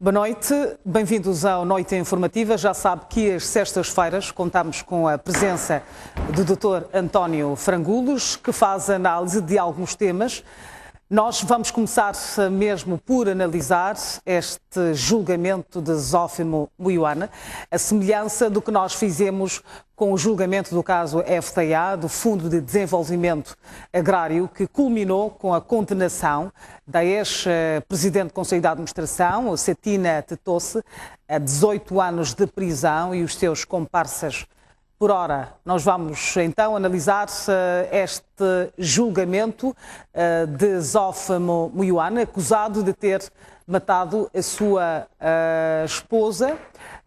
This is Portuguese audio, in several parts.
Boa noite, bem-vindos ao Noite Informativa. Já sabe que às sextas-feiras contamos com a presença do Dr. António Frangulos, que faz análise de alguns temas. Nós vamos começar mesmo por analisar este julgamento de Zófimo Muyuana, a semelhança do que nós fizemos com o julgamento do caso FTA, do Fundo de Desenvolvimento Agrário, que culminou com a condenação da ex-presidente do Conselho de Administração, Cetina Tetosse, a 18 anos de prisão e os seus comparsas. Por ora, nós vamos então analisar este julgamento de Zófimo Muyuana, acusado de ter matado a sua esposa,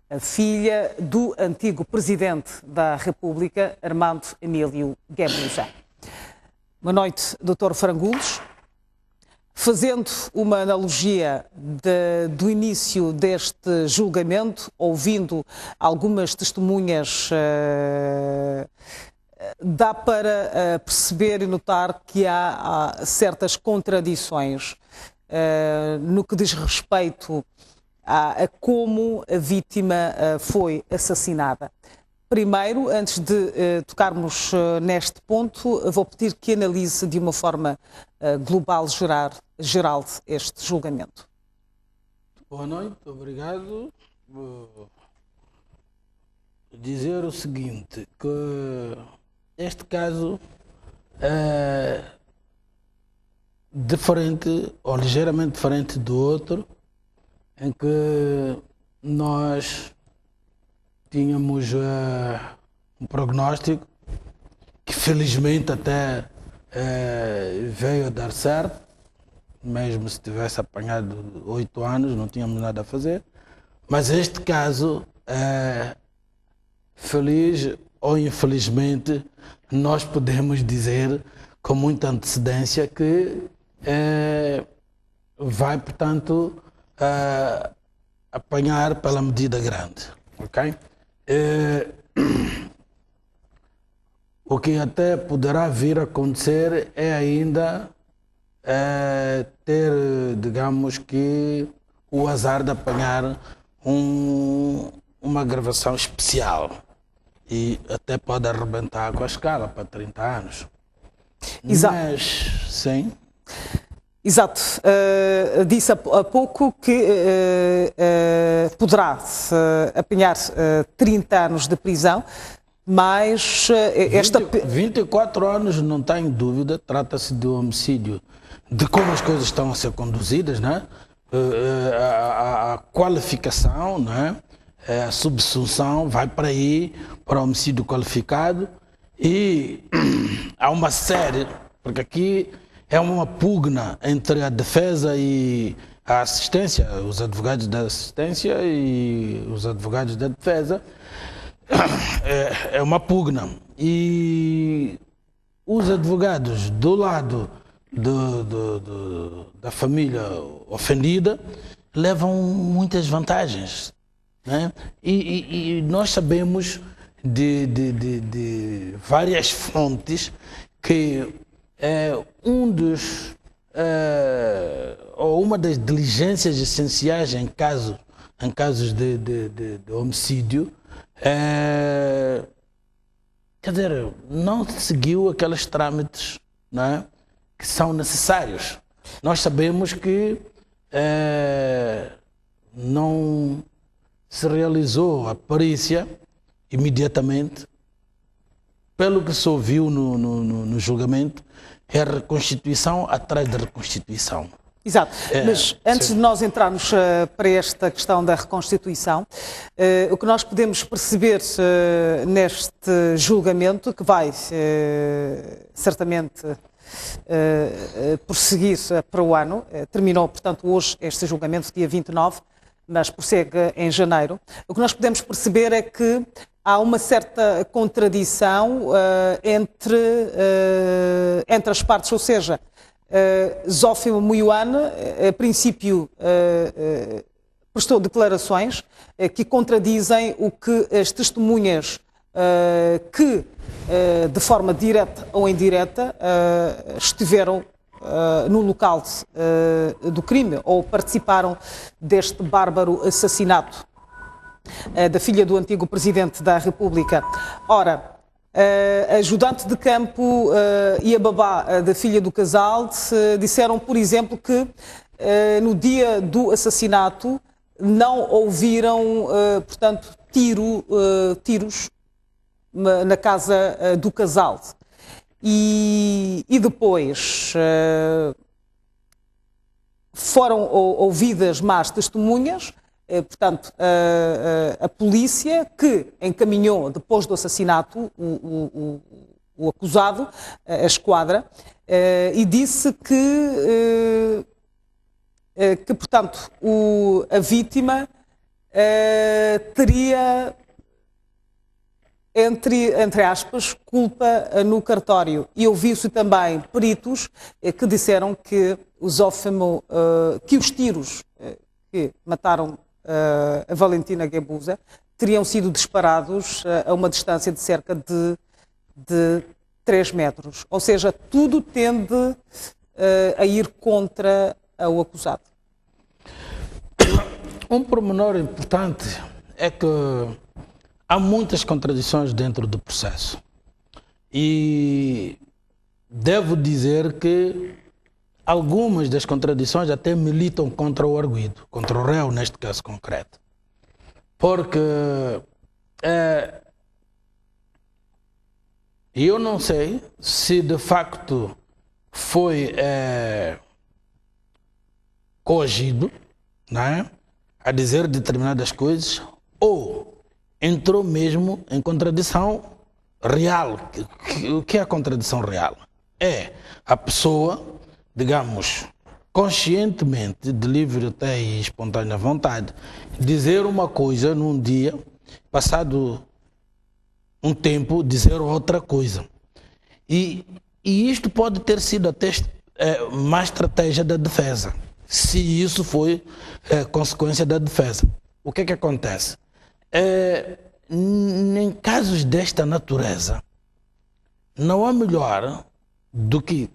a filha do antigo presidente da República, Armando Emílio Guebuza. Boa noite, Dr. Frangulos. Fazendo uma analogia do início deste julgamento, ouvindo algumas testemunhas, dá para perceber e notar que há certas contradições no que diz respeito a como a vítima foi assassinada. Primeiro, antes de tocarmos neste ponto, vou pedir que analise de uma forma global, geral, este julgamento. Boa noite, obrigado. Vou dizer o seguinte, que este caso é diferente, ou ligeiramente diferente do outro, em que nós tínhamos um prognóstico que felizmente até veio a dar certo, mesmo se tivesse apanhado 8 anos, não tínhamos nada a fazer. Mas este caso, feliz ou infelizmente, nós podemos dizer com muita antecedência que vai, portanto, apanhar pela medida grande. Ok? O que até poderá vir a acontecer é ainda ter, digamos que, o azar de apanhar uma gravação especial e até pode arrebentar com a escala para 30 anos. Exato. Mas, sim. Exato. Disse há pouco que poderá apanhar 30 anos de prisão, mas 24 anos, não está em dúvida, trata-se de um homicídio, de como as coisas estão a ser conduzidas, né? A qualificação, né? A subsunção vai para aí, para o homicídio qualificado, e há uma série, porque aqui é uma pugna entre a defesa e a assistência, os advogados da assistência e os advogados da defesa. É uma pugna. E os advogados do lado da família ofendida levam muitas vantagens, né? E nós sabemos de várias fontes que ou uma das diligências essenciais em casos de homicídio, quer dizer, não seguiu aqueles trâmites, não é, que são necessários. Nós sabemos que não se realizou a perícia imediatamente. Pelo que se ouviu no julgamento, é reconstituição atrás da reconstituição. Exato, mas antes de nós entrarmos para esta questão da reconstituição, o que nós podemos perceber neste julgamento, que vai certamente prosseguir para o ano, terminou, portanto, hoje este julgamento, dia 29, mas prossegue em janeiro, o que nós podemos perceber é que há uma certa contradição entre as partes, ou seja, Zófimo Muyuana, a princípio, prestou declarações que contradizem o que as testemunhas que, de forma direta ou indireta, estiveram no local do crime ou participaram deste bárbaro assassinato da filha do antigo Presidente da República. Ora, a ajudante de campo e a babá da filha do casal disseram, por exemplo, que no dia do assassinato não ouviram, portanto, tiros na casa do casal. E depois foram ouvidas más testemunhas, portanto, a polícia que encaminhou, depois do assassinato, o acusado, a esquadra, e disse que portanto, a vítima teria, entre aspas, culpa no cartório. E ouviu-se também peritos que disseram que que os tiros que mataram a Valentina Guebuza teriam sido disparados a uma distância de cerca de 3 metros. Ou seja, tudo tende a ir contra o acusado. Um pormenor importante é que há muitas contradições dentro do processo. E devo dizer que algumas das contradições até militam contra o arguido, contra o réu neste caso concreto. Porque eu não sei se de facto foi coagido, não é, a dizer determinadas coisas, ou entrou mesmo em contradição real. O que é a contradição real? É a pessoa, digamos, conscientemente, de livre até e espontânea vontade, dizer uma coisa num dia, passado um tempo, dizer outra coisa. E isto pode ter sido até uma estratégia da defesa, se isso foi consequência da defesa. O que é que acontece? Em casos desta natureza, não há melhor do que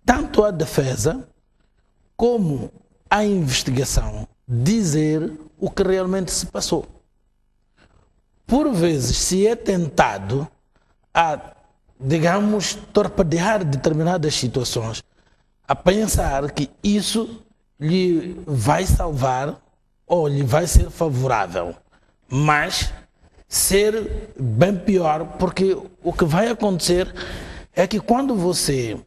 tanto a defesa como a investigação dizer o que realmente se passou. Por vezes se é tentado a, digamos, torpedear determinadas situações, a pensar que isso lhe vai salvar ou lhe vai ser favorável, mas ser bem pior, porque o que vai acontecer é que quando você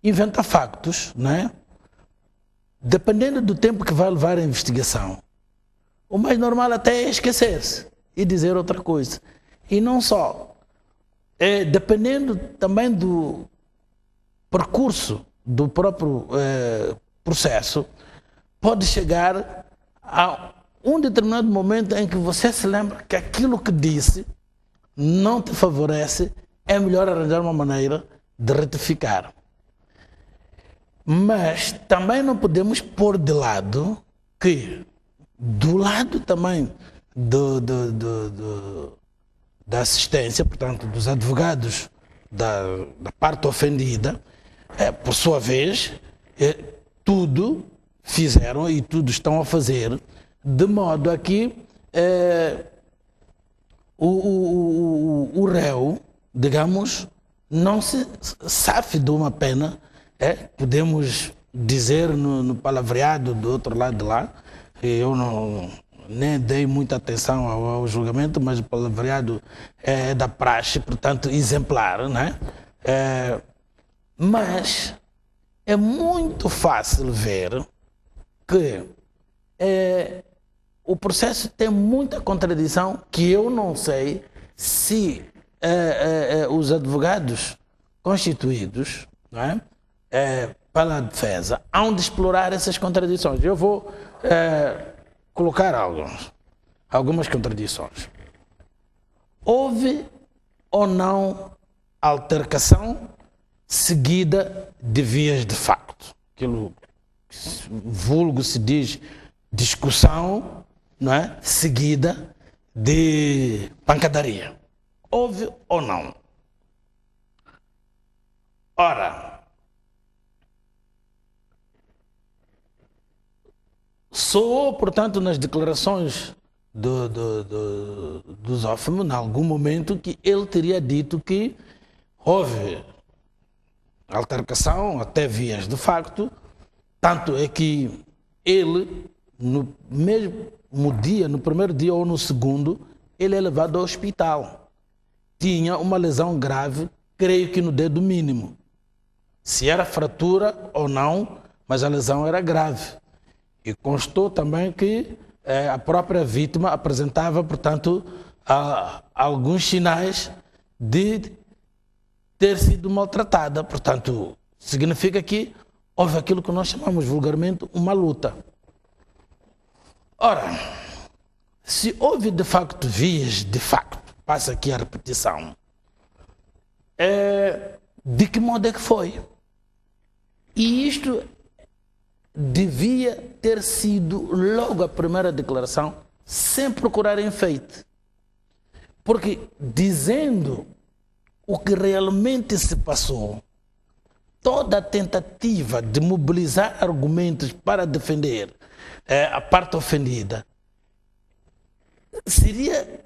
inventa factos, né? Dependendo do tempo que vai levar a investigação, o mais normal até é esquecer-se e dizer outra coisa. E não só. Dependendo também do percurso do próprio processo, pode chegar a um determinado momento em que você se lembra que aquilo que disse não te favorece, é melhor arranjar uma maneira de retificar. Mas também não podemos pôr de lado que, do lado também da assistência, portanto, dos advogados da parte ofendida, por sua vez, tudo fizeram e tudo estão a fazer de modo a que o réu, digamos, não se safe de uma pena, podemos dizer no palavreado do outro lado de lá, eu nem dei muita atenção ao julgamento, mas o palavreado é da praxe, portanto exemplar, né? Mas é muito fácil ver que o processo tem muita contradição, que eu não sei se os advogados constituídos, não é? Pela defesa hão de explorar essas contradições. Eu vou colocar algumas contradições. Houve ou não altercação seguida de vias de facto? Aquilo vulgo se diz discussão, não é? Seguida de pancadaria. Houve ou não? Ora, soou, portanto, nas declarações do Zófimo, em algum momento, que ele teria dito que houve altercação, até vias de facto, tanto é que ele, no mesmo dia, no primeiro dia ou no segundo, ele é levado ao hospital. Tinha uma lesão grave, creio que no dedo mínimo. Se era fratura ou não, mas a lesão era grave. E constou também que a própria vítima apresentava, portanto, alguns sinais de ter sido maltratada. Portanto, significa que houve aquilo que nós chamamos vulgarmente uma luta. Ora, se houve de facto vias de facto, passa aqui a repetição, de que modo é que foi? E isto devia ter sido logo a primeira declaração, sem procurar enfeite. Porque dizendo o que realmente se passou, toda a tentativa de mobilizar argumentos para defender a parte ofendida seria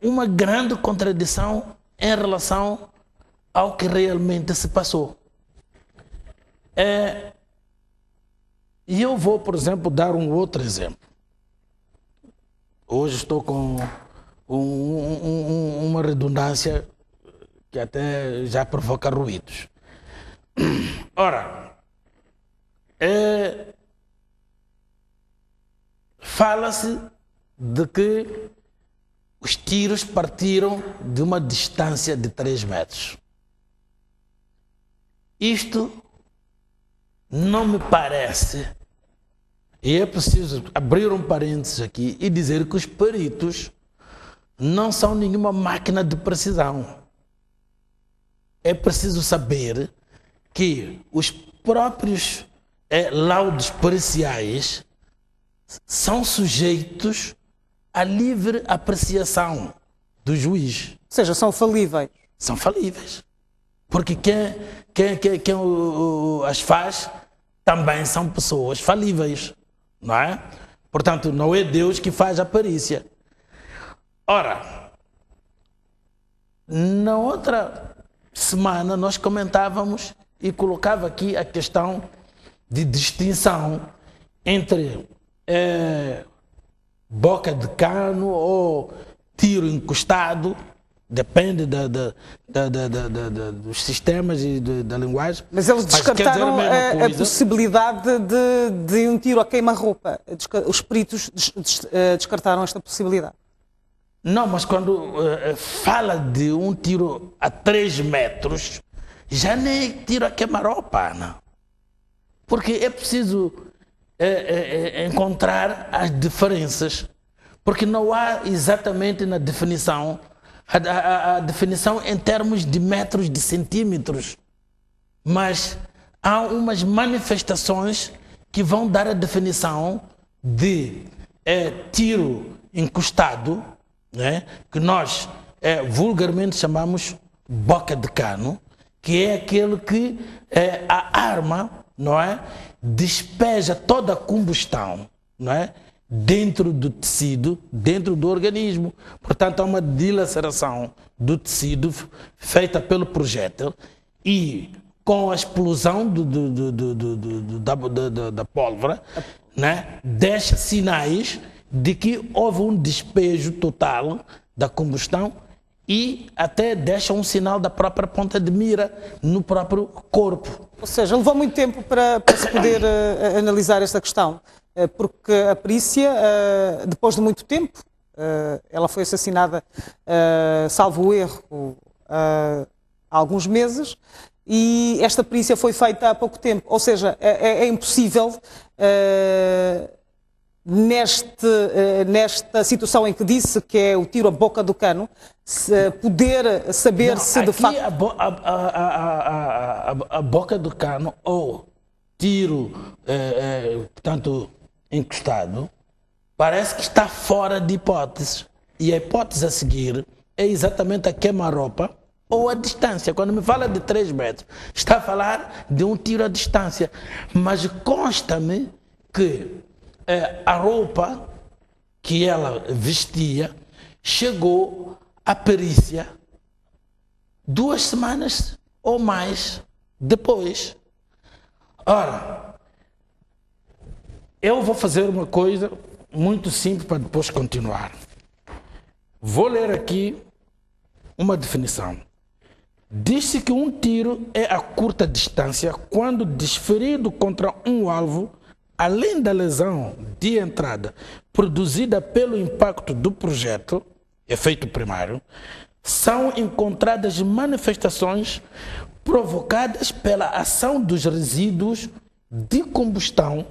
uma grande contradição em relação ao que realmente se passou. E eu vou, por exemplo, dar um outro exemplo. Hoje estou com uma redundância que até já provoca ruídos. Ora, fala-se de que os tiros partiram de uma distância de 3 metros. Isto não me parece, e é preciso abrir um parênteses aqui e dizer que os peritos não são nenhuma máquina de precisão. É preciso saber que os próprios laudos periciais são sujeitos à livre apreciação do juiz. Ou seja, são falíveis. São falíveis. Porque quem as faz também são pessoas falíveis, não é? Portanto, não é Deus que faz a perícia. Ora, na outra semana nós comentávamos e colocava aqui a questão de distinção entre boca de cano ou tiro encostado. Depende dos sistemas e da linguagem. Mas eles descartaram a possibilidade de um tiro a queima-roupa. Os peritos descartaram esta possibilidade. Não, mas quando fala de um tiro a 3 metros, já nem é tiro a queima-roupa, não. Porque é preciso encontrar as diferenças. Porque não há exatamente na definição a definição em termos de metros, de centímetros, mas há umas manifestações que vão dar a definição de tiro encostado, né, que nós vulgarmente chamamos boca de cano, que é aquele que a arma, não é, despeja toda a combustão, não é, dentro do tecido, dentro do organismo. Portanto, há uma dilaceração do tecido feita pelo projétil e com a explosão da pólvora, né, deixa sinais de que houve um despejo total da combustão e até deixa um sinal da própria ponta de mira no próprio corpo. Ou seja, levou muito tempo para se poder analisar esta questão. Porque a perícia, depois de muito tempo, ela foi assassinada, salvo o erro, há alguns meses, e esta perícia foi feita há pouco tempo. Ou seja, é impossível, nesta situação em que disse que é o tiro à boca do cano, poder saber não, se de facto... A boca do cano ou tiro, portanto, encostado, parece que está fora de hipóteses. E a hipótese a seguir é exatamente a queima-roupa ou a distância. Quando me fala de 3 metros, está a falar de um tiro à distância. Mas consta-me que a roupa que ela vestia chegou à perícia 2 semanas ou mais depois. Ora, eu vou fazer uma coisa muito simples para depois continuar. Vou ler aqui uma definição. Diz-se que um tiro é a curta distância quando desferido contra um alvo, além da lesão de entrada produzida pelo impacto do projétil, efeito primário, são encontradas manifestações provocadas pela ação dos resíduos de combustão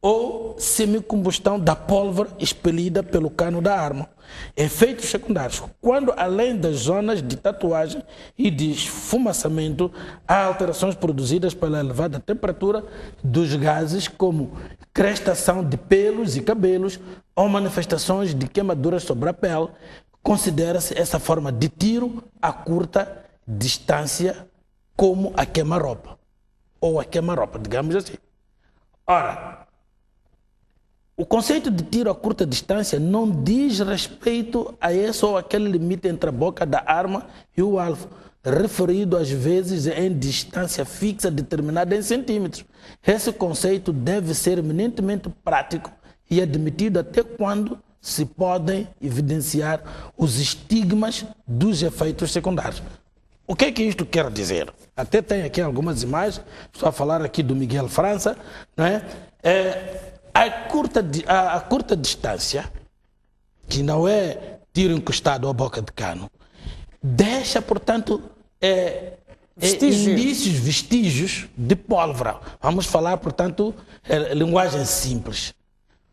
ou semicombustão da pólvora expelida pelo cano da arma. Efeitos secundários, quando além das zonas de tatuagem e de esfumaçamento, há alterações produzidas pela elevada temperatura dos gases, como crestação de pelos e cabelos ou manifestações de queimaduras sobre a pele. Considera-se essa forma de tiro a curta distância como a queima-roupa, ou a queima-roupa, digamos assim. Ora, o conceito de tiro a curta distância não diz respeito a esse ou aquele limite entre a boca da arma e o alvo, referido às vezes em distância fixa determinada em centímetros. Esse conceito deve ser eminentemente prático e admitido até quando se podem evidenciar os estigmas dos efeitos secundários. O que é que isto quer dizer? Até tem aqui algumas imagens, estou a falar aqui do Miguel França, não é? A curta distância, que não é tiro encostado à boca de cano, deixa, portanto, vestígios de pólvora. Vamos falar, portanto, linguagem simples.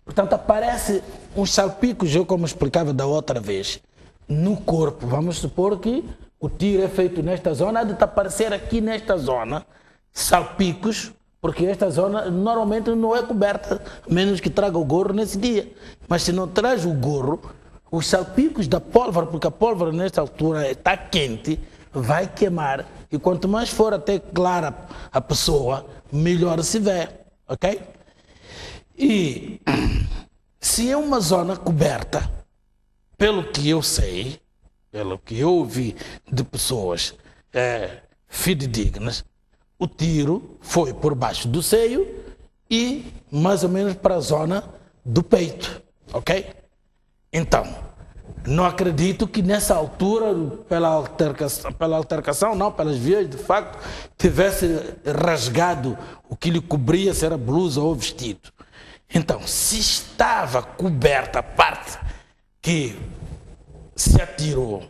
Portanto, aparece uns salpicos, eu como explicava da outra vez, no corpo. Vamos supor que o tiro é feito nesta zona, há de aparecer aqui nesta zona salpicos, porque esta zona normalmente não é coberta, a menos que traga o gorro nesse dia. Mas se não traz o gorro, os salpicos da pólvora, porque a pólvora nesta altura está quente, vai queimar. E quanto mais for até clara a pessoa, melhor se vê, ok? E se é uma zona coberta, pelo que eu sei, pelo que eu ouvi de pessoas fidedignas, o tiro foi por baixo do seio e mais ou menos para a zona do peito, ok? Então, não acredito que nessa altura, pela altercação, não, pelas vias de facto, tivesse rasgado o que lhe cobria, se era blusa ou vestido. Então, se estava coberta a parte que se atirou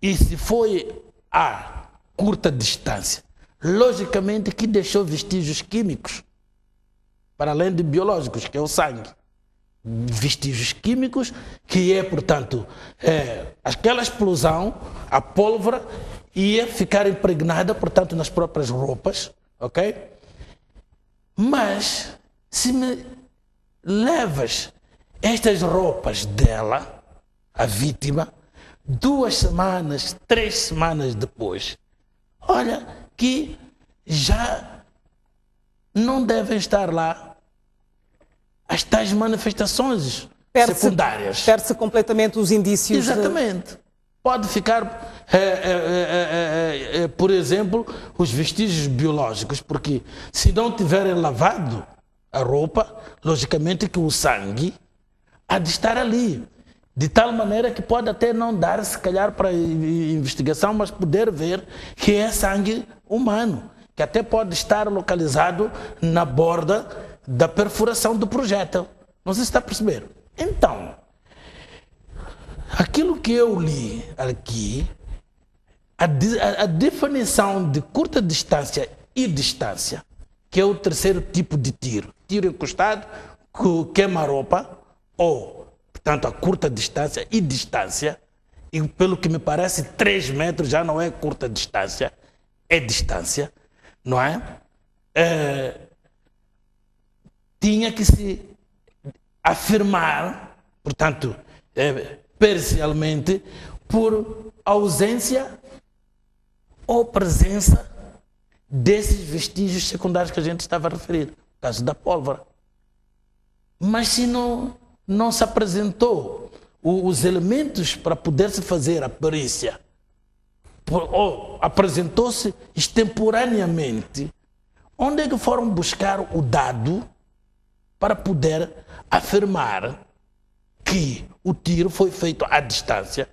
e se foi a curta distância, logicamente que deixou vestígios químicos, para além de biológicos, que é o sangue. Vestígios químicos, que é, portanto, aquela explosão, a pólvora ia ficar impregnada, portanto, nas próprias roupas, ok? Mas, se me levas estas roupas dela, a vítima, 2 semanas, 3 semanas depois, olha que já não devem estar lá as tais manifestações secundárias. Perde-se completamente os indícios. Exatamente. Pode ficar, por exemplo, os vestígios biológicos, porque se não tiverem lavado a roupa, logicamente que o sangue há de estar ali. De tal maneira que pode até não dar, se calhar, para investigação, mas poder ver que é sangue humano, que até pode estar localizado na borda da perfuração do projétil. Não sei se está a perceber. Então, aquilo que eu li aqui, a definição de curta distância e distância, que é o terceiro tipo de tiro, tiro encostado, queima-roupa, ou, portanto, a curta distância e distância, e pelo que me parece, 3 metros já não é curta distância, é distância, não é? Tinha que se afirmar, portanto, parcialmente, por ausência ou presença desses vestígios secundários que a gente estava a referir, no caso da pólvora. Mas se não se apresentou os elementos para poder-se fazer a perícia, ou apresentou-se extemporaneamente, onde é que foram buscar o dado para poder afirmar que o tiro foi feito à distância,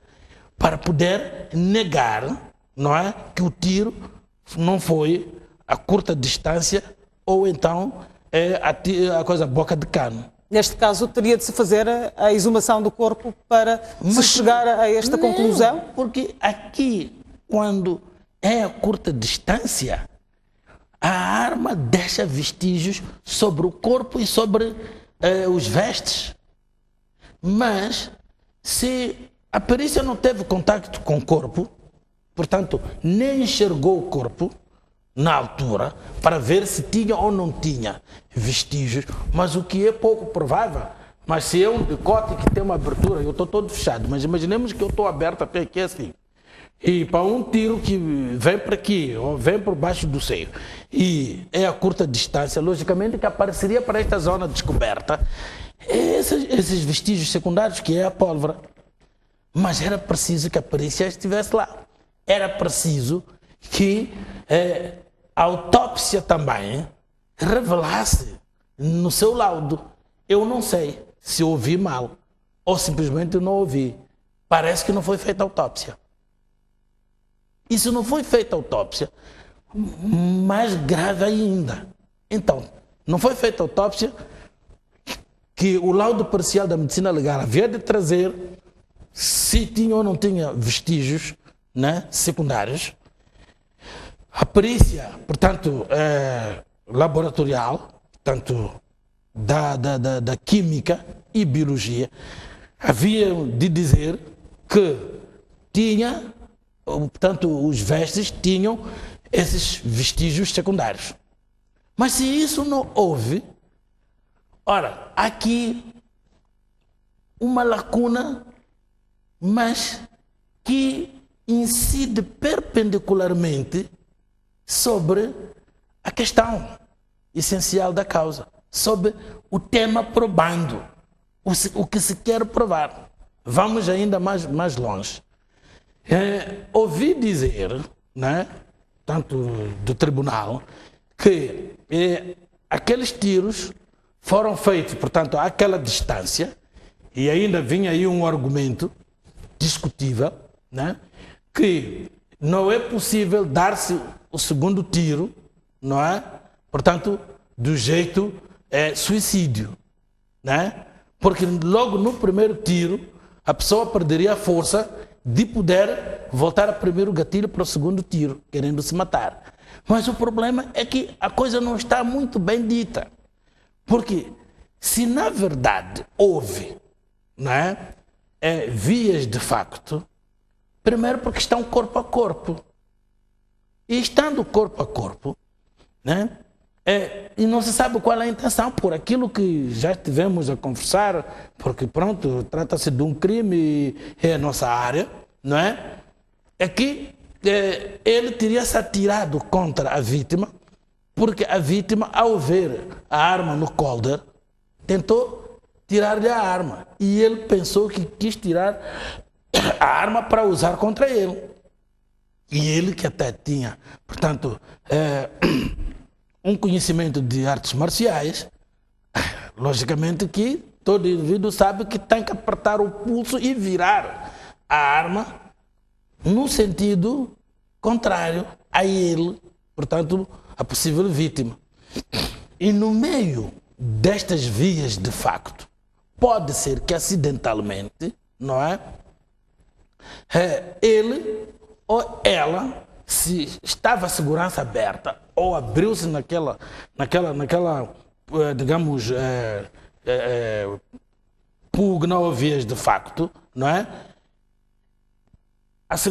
para poder negar, não é, que o tiro não foi a curta distância ou então a coisa boca de cano? Neste caso, teria de se fazer a exumação do corpo para se chegar a esta conclusão? Porque aqui, quando é a curta distância, a arma deixa vestígios sobre o corpo e sobre os vestes. Mas, se a perícia não teve contato com o corpo, portanto, nem enxergou o corpo na altura para ver se tinha ou não tinha vestígios, mas o que é pouco provável. Mas se é um decote que tem uma abertura, eu estou todo fechado, mas imaginemos que eu estou aberto até aqui assim, e para um tiro que vem para aqui ou vem por baixo do seio e é a curta distância, logicamente que apareceria para esta zona descoberta esses vestígios secundários, que é a pólvora. Mas era preciso que a perícia estivesse lá, era preciso que a autópsia também revelasse no seu laudo. Eu não sei se ouvi mal ou simplesmente não ouvi. Parece que não foi feita autópsia. E se não foi feita autópsia, mais grave ainda. Então, não foi feita autópsia, que o laudo parcial da medicina legal havia de trazer se tinha ou não tinha vestígios, né, secundários. A perícia, portanto, laboratorial, tanto da química e biologia, havia de dizer que tinha, portanto, os vestes tinham esses vestígios secundários. Mas se isso não houve, ora, aqui uma lacuna, mas que incide perpendicularmente sobre a questão essencial da causa, sobre o tema probando, o que se quer provar. Vamos ainda mais longe. Ouvi dizer, né, tanto do tribunal, que aqueles tiros foram feitos, portanto, àquela distância, e ainda vinha aí um argumento discutível, né, que não é possível dar-se o segundo tiro, não é? Portanto, do jeito suicídio, né? Porque logo no primeiro tiro a pessoa perderia a força de poder voltar a primeiro gatilho para o segundo tiro, querendo se matar. Mas o problema é que a coisa não está muito bem dita, porque se na verdade houve, né, vias de facto, primeiro porque estão corpo a corpo. E estando corpo a corpo, né, e não se sabe qual é a intenção, por aquilo que já estivemos a conversar, porque pronto, trata-se de um crime e é a nossa área, não é? É que ele teria se atirado contra a vítima, porque a vítima, ao ver a arma no colder, tentou tirar-lhe a arma. E ele pensou que quis tirar a arma para usar contra ele. E ele, que até tinha, portanto, um conhecimento de artes marciais, logicamente que todo indivíduo sabe que tem que apertar o pulso e virar a arma no sentido contrário a ele, portanto, a possível vítima. E no meio destas vias de facto, pode ser que acidentalmente, não é? Ele ou ela, se estava a segurança aberta ou abriu-se naquela digamos, pugna ou vias de facto, não é?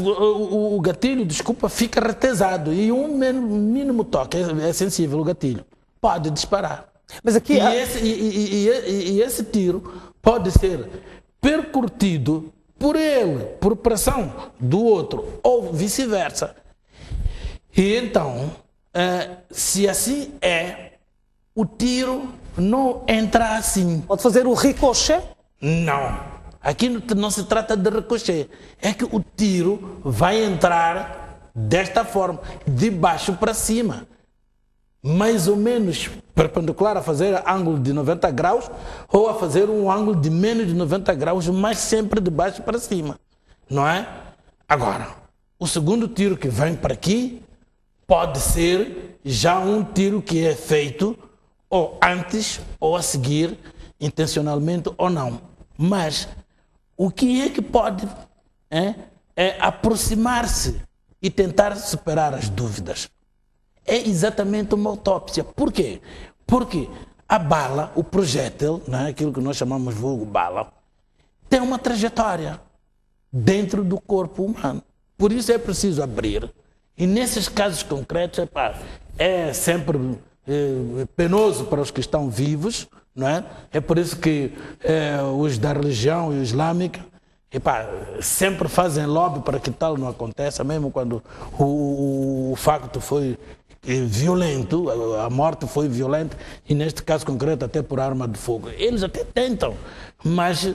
O gatilho, desculpa, fica retesado e um mínimo toque, é sensível o gatilho, pode disparar. Mas aqui e esse tiro pode ser percutido por ele, por pressão do outro, ou vice-versa. E então, se assim é, o tiro não entra assim. Pode fazer o ricochet? Não. Aqui não se trata de ricochet. É que o tiro vai entrar desta forma, de baixo para cima. Mais ou menos perpendicular a fazer ângulo de 90 graus ou a fazer um ângulo de menos de 90 graus, mas sempre de baixo para cima. Não é? Agora, o segundo tiro que vem para aqui pode ser já um tiro que é feito ou antes ou a seguir, intencionalmente ou não. Mas o que é que pode é aproximar-se e tentar superar as dúvidas. É exatamente uma autópsia. Por quê? Porque a bala, o projétil, né, aquilo que nós chamamos de vulgo bala, tem uma trajetória dentro do corpo humano. Por isso é preciso abrir. E nesses casos concretos, é sempre penoso para os que estão vivos, não é? É por isso que os da religião islâmica sempre fazem lobby para que tal não aconteça, mesmo quando o facto foi violento, a morte foi violenta, e neste caso concreto até por arma de fogo. Eles até tentam, mas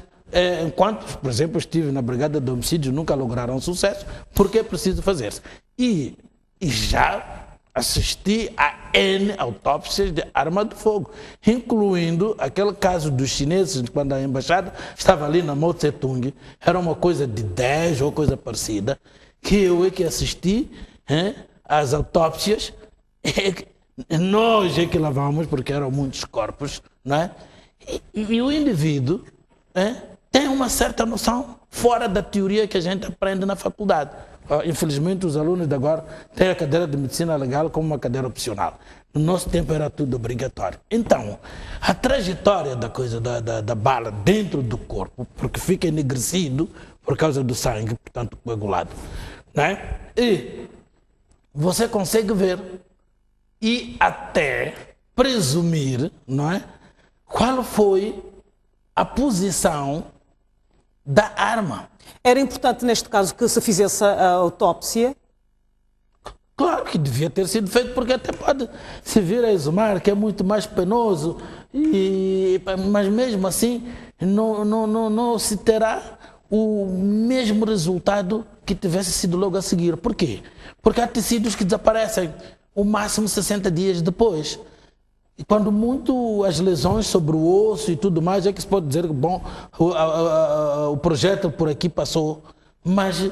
enquanto, por exemplo, estive na Brigada de Homicídios, nunca lograram sucesso, porque é preciso fazer-se. E já assisti a N autópsias de arma de fogo, incluindo aquele caso dos chineses, quando a embaixada estava ali na Mao Tse-tung, era uma coisa de 10 ou coisa parecida, que eu é que assisti às autópsias, nós é que lavamos, porque eram muitos corpos, não é? E o indivíduo tem uma certa noção fora da teoria que a gente aprende na faculdade. Infelizmente, os alunos de agora têm a cadeira de medicina legal como uma cadeira opcional. No nosso tempo era tudo obrigatório. Então, a trajetória da coisa da bala dentro do corpo, porque fica enegrecido por causa do sangue, portanto, coagulado, né? E você consegue ver e até presumir, não é? Qual foi a posição da arma. Era importante, neste caso, que se fizesse a autópsia? Claro que devia ter sido feito, porque até pode se vir a exumar, que é muito mais penoso, mas mesmo assim não se terá o mesmo resultado que tivesse sido logo a seguir. Por quê? Porque há tecidos que desaparecem o máximo 60 dias depois. E quando muito as lesões sobre o osso e tudo mais, é que se pode dizer que, bom, o projeto por aqui passou, mas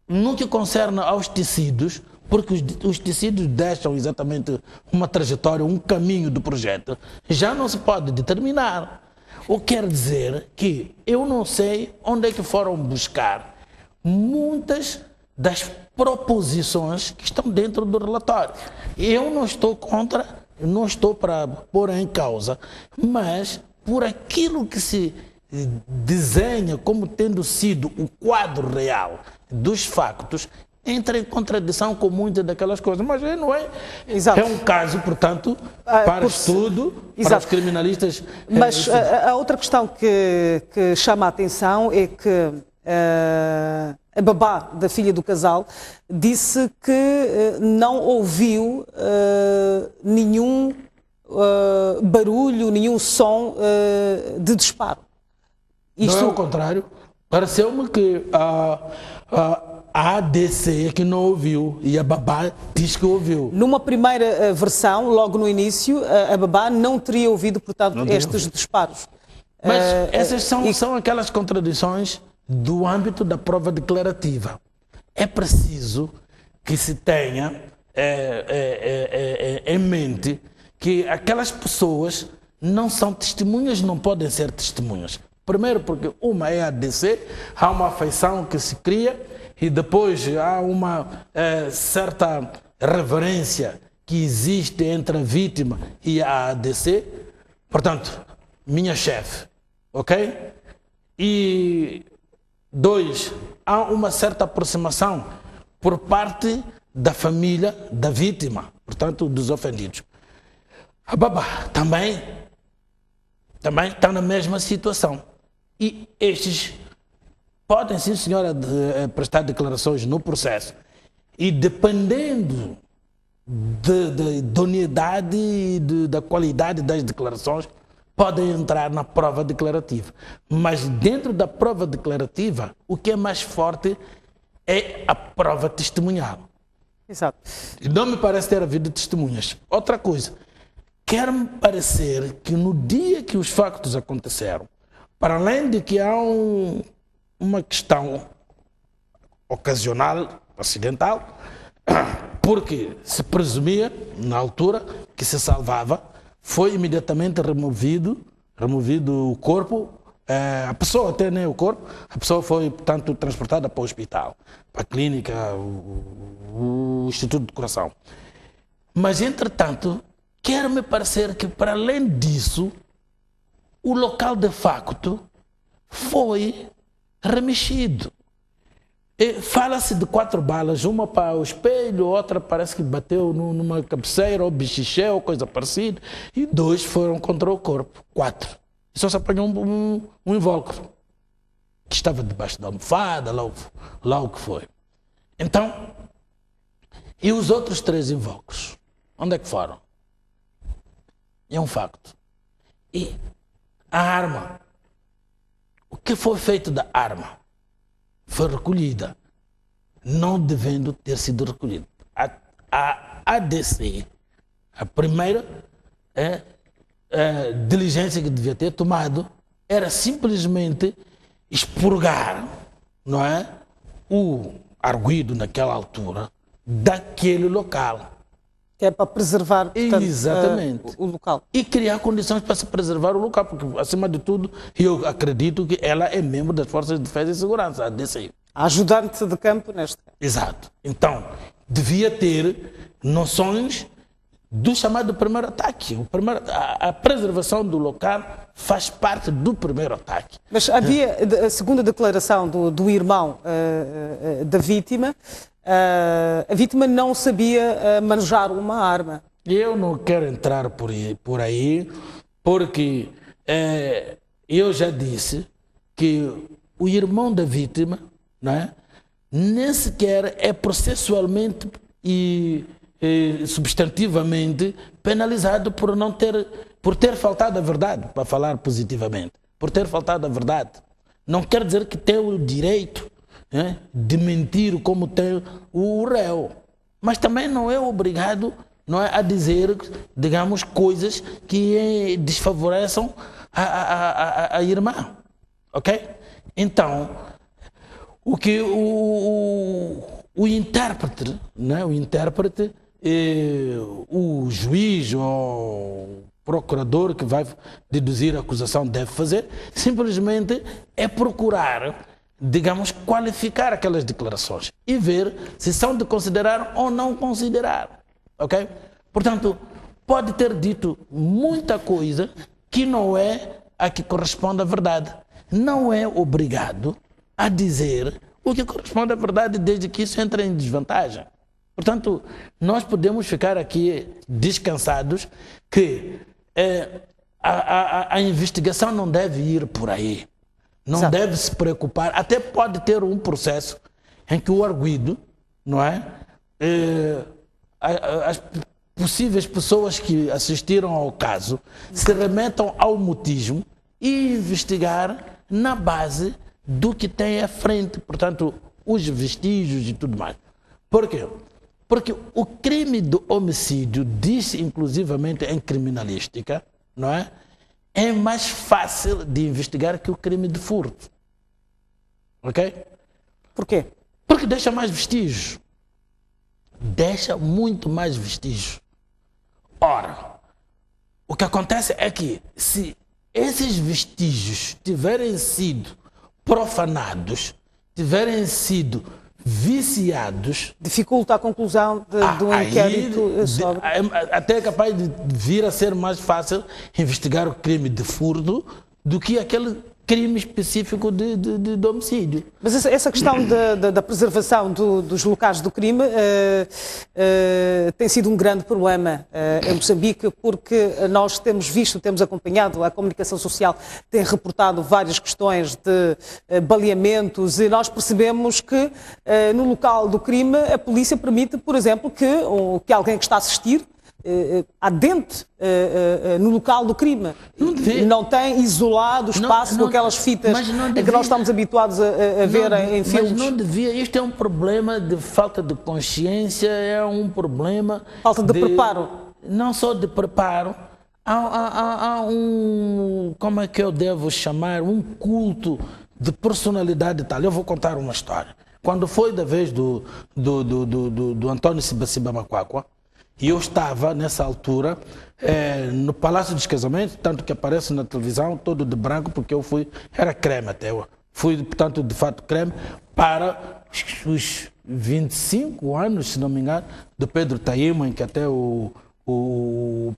no que concerne aos tecidos, porque os tecidos deixam exatamente uma trajetória, um caminho do projeto, já não se pode determinar. O que quer dizer que eu não sei onde é que foram buscar muitas das proposições que estão dentro do relatório. Eu não estou contra, não estou para pôr em causa, mas por aquilo que se desenha como tendo sido o quadro real dos factos, entra em contradição com muitas daquelas coisas, mas não é. Exato. É um caso, portanto, para estudo, para os criminalistas. Mas a outra questão que chama a atenção é que a babá da filha do casal disse que não ouviu nenhum barulho, nenhum som de disparo. Isto... Não é o contrário. Pareceu-me que a ADC é que não ouviu e a babá diz que ouviu. Numa primeira versão, logo no início, a babá não teria ouvido, portanto, estes disparos. Mas essas são aquelas contradições do âmbito da prova declarativa. É preciso que se tenha em mente que aquelas pessoas não são testemunhas, não podem ser testemunhas. Primeiro porque uma é a ADC, há uma afeição que se cria e depois há uma certa reverência que existe entre a vítima e a ADC. Portanto, minha chefe, ok? E dois, há uma certa aproximação por parte da família da vítima, portanto, dos ofendidos. A babá também está na mesma situação. E estes podem, sim, senhora, prestar declarações no processo. E dependendo de idoneidade e da qualidade das declarações podem entrar na prova declarativa. Mas dentro da prova declarativa, o que é mais forte é a prova testemunhal. Exato. E não me parece ter havido testemunhas. Outra coisa, quer-me parecer que no dia que os factos aconteceram, para além de que há uma questão ocasional, acidental, porque se presumia, na altura, que se salvava, foi imediatamente removido o corpo, a pessoa até nem o corpo, a pessoa foi, portanto, transportada para o hospital, para a clínica, o Instituto de Coração. Mas, entretanto, quer-me parecer que, para além disso, o local de facto foi remexido. Fala-se de 4 balas, uma para o espelho, outra parece que bateu numa cabeceira ou bichiché ou coisa parecida, e 2 foram contra o corpo, 4. E só se apanhou um invólucro, que estava debaixo da almofada, lá o que foi. Então, e os outros 3 invólucros? Onde é que foram? É um facto. E a arma? O que foi feito da arma? Foi recolhida, não devendo ter sido recolhida. A ADC, a primeira diligência que devia ter tomado, era simplesmente expurgar, não é, o arguido naquela altura daquele local. Que é para preservar, portanto, exatamente, o local. E criar condições para se preservar o local, porque, acima de tudo, eu acredito que ela é membro das Forças de Defesa e Segurança, a ADCI. A ajudante de campo neste caso. Exato. Então, devia ter noções do chamado primeiro ataque. A preservação do local faz parte do primeiro ataque. Mas havia, a segunda declaração do irmão da vítima, a vítima não sabia manejar uma arma. Eu não quero entrar por aí, porque eu já disse que o irmão da vítima, não é, nem sequer é processualmente e substantivamente penalizado por ter faltado a verdade, para falar positivamente, por ter faltado a verdade. Não quer dizer que tem o direito de mentir como tem o réu, mas também não é obrigado, não é, a dizer, digamos, coisas que desfavoreçam a irmã, ok? Então, o que o intérprete, né, o juiz ou o procurador que vai deduzir a acusação deve fazer, simplesmente é procurar, digamos, qualificar aquelas declarações e ver se são de considerar ou não considerar, ok? Portanto, pode ter dito muita coisa que não é a que corresponde à verdade. Não é obrigado a dizer o que corresponde à verdade, desde que isso entre em desvantagem. Portanto, nós podemos ficar aqui descansados que a investigação não deve ir por aí. Não deve se preocupar. Até pode ter um processo em que o arguido, não é? As possíveis pessoas que assistiram ao caso se remetam ao mutismo e investigar na base do que tem à frente, portanto, os vestígios e tudo mais. Por quê? Porque o crime do homicídio, diz inclusivamente em criminalística, não é? É mais fácil de investigar que o crime de furto. Ok? Por quê? Porque deixa mais vestígios. Deixa muito mais vestígios. Ora, o que acontece é que se esses vestígios tiverem sido profanados, tiverem sido viciados, dificulta a conclusão de um inquérito sobre... Até é capaz de vir a ser mais fácil investigar o crime de furto do que aquele crime específico de homicídio. Mas essa questão da preservação dos locais do crime tem sido um grande problema em Moçambique, porque nós temos acompanhado, a comunicação social tem reportado várias questões de baleamentos e nós percebemos que no local do crime a polícia permite, por exemplo, que alguém que está a assistir adentre no local do crime. Não tem isolado o espaço com aquelas fitas que nós estamos habituados a ver em filmes. Mas não devia. Isto é um problema de falta de consciência, é um problema... Falta de preparo. Não só de preparo. Há um... Como é que eu devo chamar? Um culto de personalidade tal. Eu vou contar uma história. Quando foi da vez do António Sibaciba Macuacua, e eu estava, nessa altura, no Palácio dos Casamentos, tanto que aparece na televisão, todo de branco, porque eu era creme até. Eu fui, portanto, de fato, creme, para os 25 anos, se não me engano, do Pedro Taíma, em que até o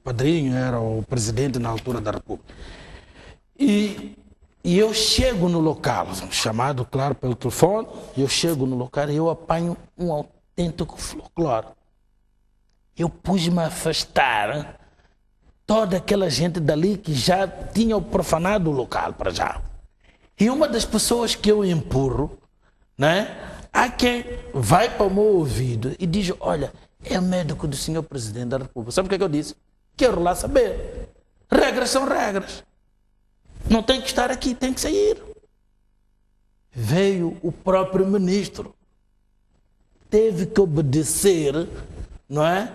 padrinho era o presidente na altura da República. E eu chego no local, chamado, claro, pelo telefone, eu chego no local e eu apanho um autêntico folclore. Eu pus-me a afastar toda aquela gente dali que já tinha profanado o local para já. E uma das pessoas que eu empurro, né, há quem vai para o meu ouvido e diz, olha, é médico do senhor presidente da República. Sabe o que eu disse? Quero lá saber. Regras são regras. Não tem que estar aqui, tem que sair. Veio o próprio ministro. Teve que obedecer, não é,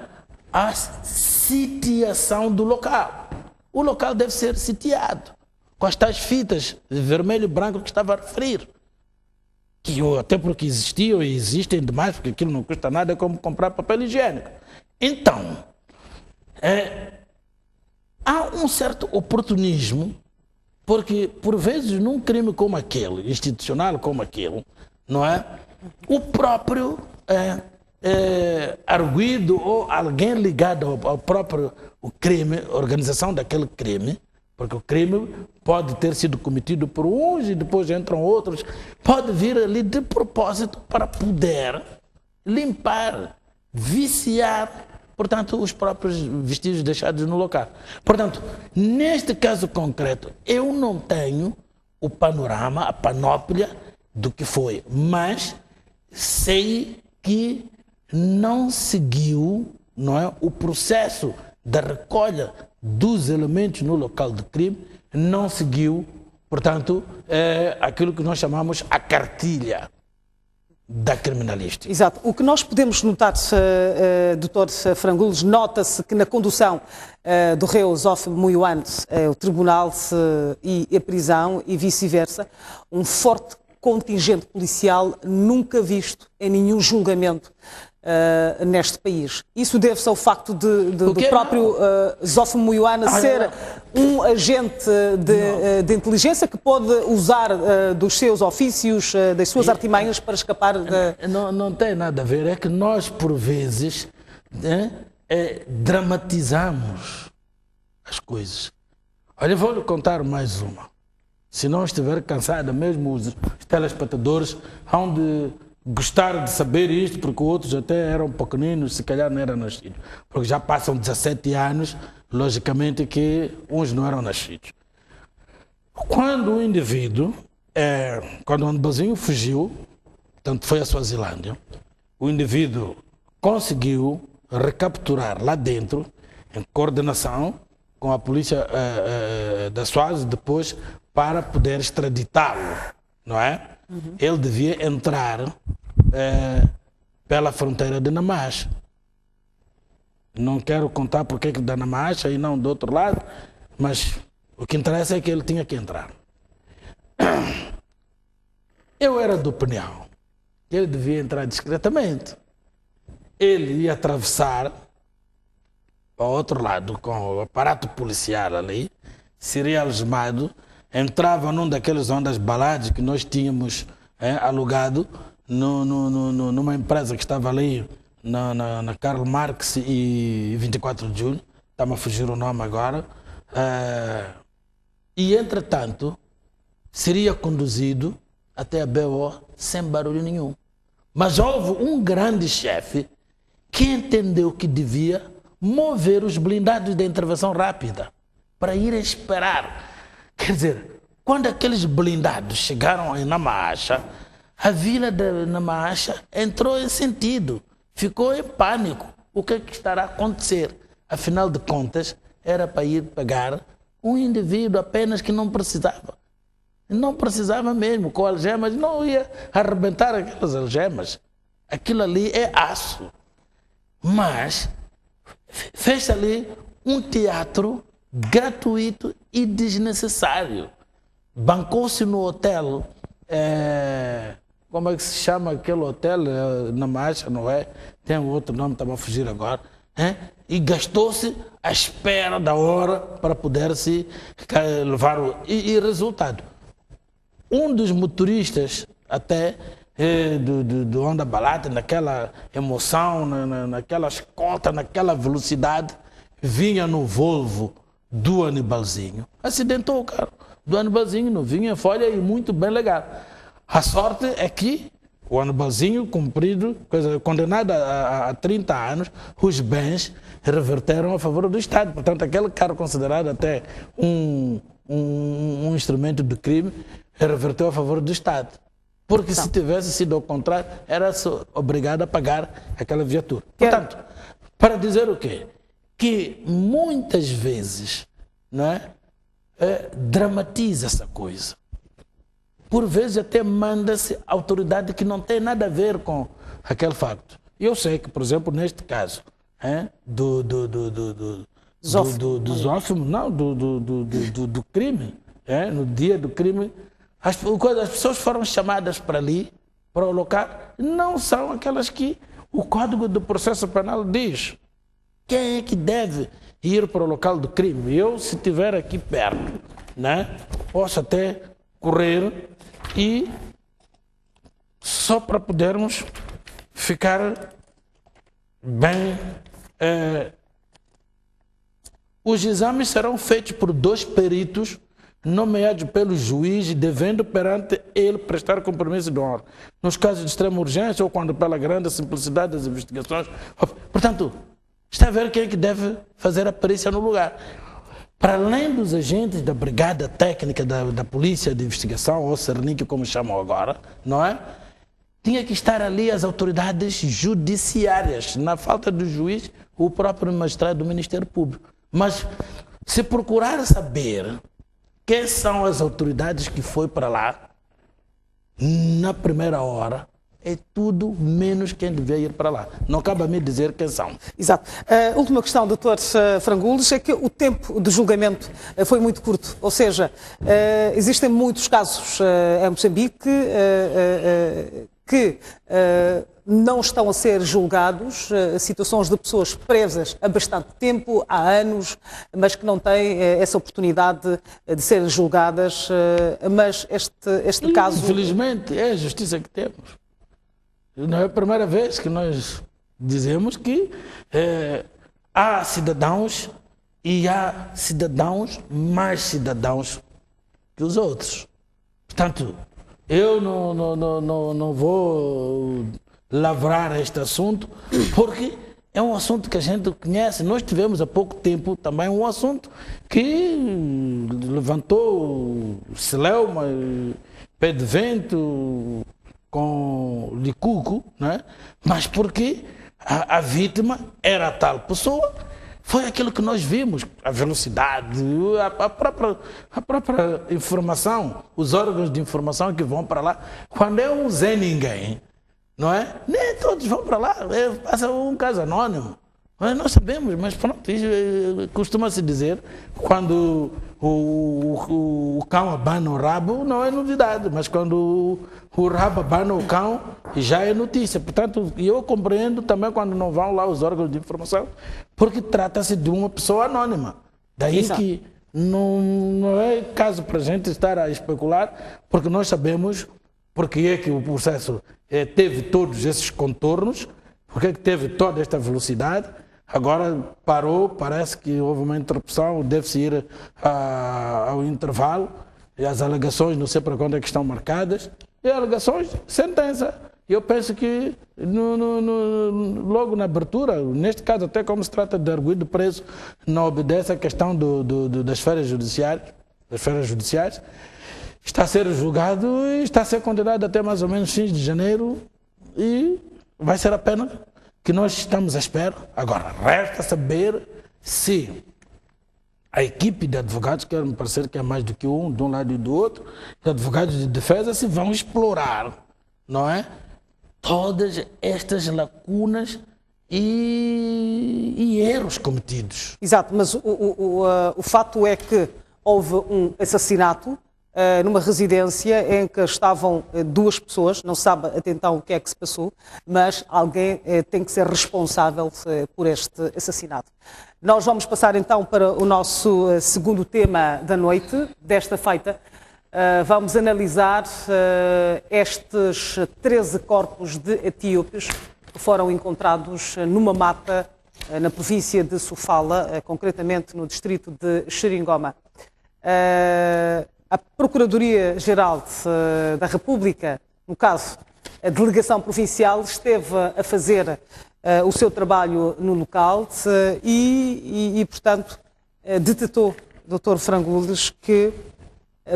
a sitiação do local. O local deve ser sitiado, com as tais fitas de vermelho e branco que estava a referir. Que até porque existiam e existem demais, porque aquilo não custa nada, é como comprar papel higiênico. Então, há um certo oportunismo, porque por vezes num crime como aquele, institucional como aquele, não é? O próprio arguido ou alguém ligado ao próprio crime, organização daquele crime, porque o crime pode ter sido cometido por uns e depois entram outros, pode vir ali de propósito para poder limpar, viciar, portanto, os próprios vestígios deixados no local. Portanto, neste caso concreto, eu não tenho o panorama, a panóplia do que foi, mas sei que não seguiu, não é, o processo da recolha dos elementos no local de crime, não seguiu, portanto, aquilo que nós chamamos a cartilha da criminalística. Exato. O que nós podemos notar, Dr. Frangulos, nota-se que na condução do réu Zof Muiuane, o tribunal e a prisão e vice-versa, um forte contingente policial nunca visto em nenhum julgamento neste país. Isso deve-se ao facto do próprio Zof Muiuane ser um agente de inteligência que pode usar dos seus ofícios, das suas artimanhas para escapar Não tem nada a ver, é que nós, por vezes, dramatizamos as coisas. Olha, eu vou-lhe contar mais uma. Se não estiver cansada, mesmo os telespectadores hão de gostar de saber isto, porque outros até eram pequeninos, se calhar não eram nascidos. Porque já passam 17 anos, logicamente que uns não eram nascidos. Quando o indivíduo, quando o Andozinho fugiu, tanto foi a Suazilândia, o indivíduo conseguiu recapturar lá dentro, em coordenação com a polícia da Suaz, depois para poder extraditá-lo, não é? Uhum. Ele devia entrar pela fronteira de Namash. Não quero contar porque que da Namash e não do outro lado, mas o que interessa é que ele tinha que entrar. Eu era da opinião que ele devia entrar discretamente. Ele ia atravessar ao outro lado com o aparato policial ali, seria algemado, entrava num daqueles ondas baladas que nós tínhamos alugado numa empresa que estava ali na Karl Marx e 24 de julho, está-me a fugir o nome agora, e entretanto seria conduzido até a BO sem barulho nenhum. Mas houve um grande chefe que entendeu que devia mover os blindados da intervenção rápida para ir esperar. Quer dizer, quando aqueles blindados chegaram em Namacha, a vila de Namacha entrou em sentido, ficou em pânico. O que é que estará a acontecer? Afinal de contas, era para ir pegar um indivíduo apenas que não precisava. Não precisava mesmo, com algemas, não ia arrebentar aquelas algemas. Aquilo ali é aço. Mas fez ali um teatro gratuito e desnecessário. Bancou-se no hotel, como é que se chama aquele hotel? Na Marcha, não é? Tem um outro nome, estava a fugir agora. E gastou-se à espera da hora para poder se levar e resultado. Um dos motoristas até do Onda Balata, naquela emoção, naquela escolta, naquela velocidade, vinha no Volvo do Anibalzinho, acidentou o carro do Anibalzinho, não vinha folha e muito bem legal. A sorte é que o Anibalzinho, condenado a 30 anos, os bens reverteram a favor do Estado. Portanto, aquele carro considerado até um instrumento de crime, reverteu a favor do Estado. Porque se tivesse sido ao contrário, era obrigado a pagar aquela viatura. Portanto, para dizer o quê? Que muitas vezes, não é, dramatiza essa coisa. Por vezes até manda-se autoridade que não tem nada a ver com aquele facto. Eu sei que, por exemplo, neste caso, do Zófimo, não, do crime, no dia do crime, as pessoas foram chamadas para ali, para o local, não são aquelas que o Código do Processo Penal diz. Quem é que deve ir para o local do crime? Eu, se estiver aqui perto, né, posso até correr e só para podermos ficar bem. Os exames serão feitos por 2 peritos nomeados pelo juiz, devendo perante ele prestar compromisso de honra. Nos casos de extrema urgência ou quando pela grande simplicidade das investigações. Portanto, está a ver quem é que deve fazer a perícia no lugar. Para além dos agentes da Brigada Técnica da Polícia de Investigação, ou Cernic, como chamam agora, não é? Tinha que estar ali as autoridades judiciárias. Na falta do juiz, o próprio magistrado do Ministério Público. Mas se procurar saber quem são as autoridades que foi para lá, na primeira hora, é tudo menos quem devia ir para lá. Não cabe a mim dizer quem são. Exato. A última questão, Dr. Frangulos, é que o tempo de julgamento foi muito curto. Ou seja, existem muitos casos em Moçambique que não estão a ser julgados, situações de pessoas presas há bastante tempo, há anos, mas que não têm essa oportunidade de serem julgadas. Mas este caso... Infelizmente, é a justiça que temos. Não é a primeira vez que nós dizemos que há cidadãos e há cidadãos mais cidadãos que os outros. Portanto, eu não vou lavrar este assunto, porque é um assunto que a gente conhece. Nós tivemos há pouco tempo também um assunto que levantou celeuma, pé de vento, com licuco, né? Mas porque a vítima era a tal pessoa, foi aquilo que nós vimos, a velocidade, a própria informação, os órgãos de informação que vão para lá. Quando é um Zé Ninguém, não é? Nem todos vão para lá, passa um caso anônimo. Nós sabemos, mas pronto, costuma-se dizer, quando o cão abana o rabo, não é novidade, mas quando o rabo abana o cão, já é notícia. Portanto, eu compreendo também quando não vão lá os órgãos de informação, porque trata-se de uma pessoa anônima. Daí Exato. Que não é caso para a gente estar a especular, porque nós sabemos porque é que o processo teve todos esses contornos, porque é que teve toda esta velocidade. Agora parou, parece que houve uma interrupção, deve-se ir ao intervalo E as alegações, não sei para quando é que estão marcadas, e alegações, sentença. Eu penso que logo na abertura, neste caso até como se trata de arguido preso, não obedece à questão das esferas judiciais, está a ser julgado e está a ser condenado até mais ou menos fins de janeiro e vai ser a pena que nós estamos à espera. Agora, resta saber se a equipe de advogados, que me parecer que é mais do que um, de um lado e do outro, de advogados de defesa, se vão explorar, não é? Todas estas lacunas e erros cometidos. Exato, mas o fato é que houve um assassinato numa residência em que estavam duas pessoas, não se sabe até então o que é que se passou, mas alguém tem que ser responsável por este assassinato. Nós vamos passar então para o nosso segundo tema da noite, desta feita. Vamos analisar estes 13 corpos de etíopes que foram encontrados numa mata na província de Sofala, concretamente no distrito de Xeringoma. A Procuradoria-Geral da República, no caso a Delegação Provincial, esteve a fazer o seu trabalho no local e portanto, detectou, Dr. Frangules, que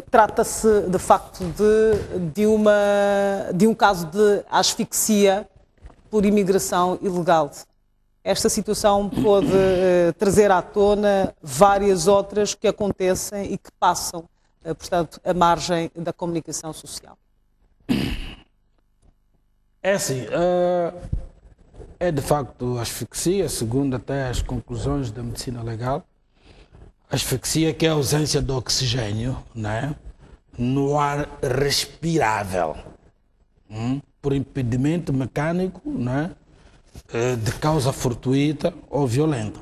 trata-se de facto de um caso de asfixia por imigração ilegal. Esta situação pode trazer à tona várias outras que acontecem e que passam, portanto, à margem da comunicação social. É assim, é de facto asfixia, segundo até as conclusões da medicina legal. Asfixia que é a ausência de oxigênio, né, no ar respirável, por impedimento mecânico, né, de causa fortuita ou violenta.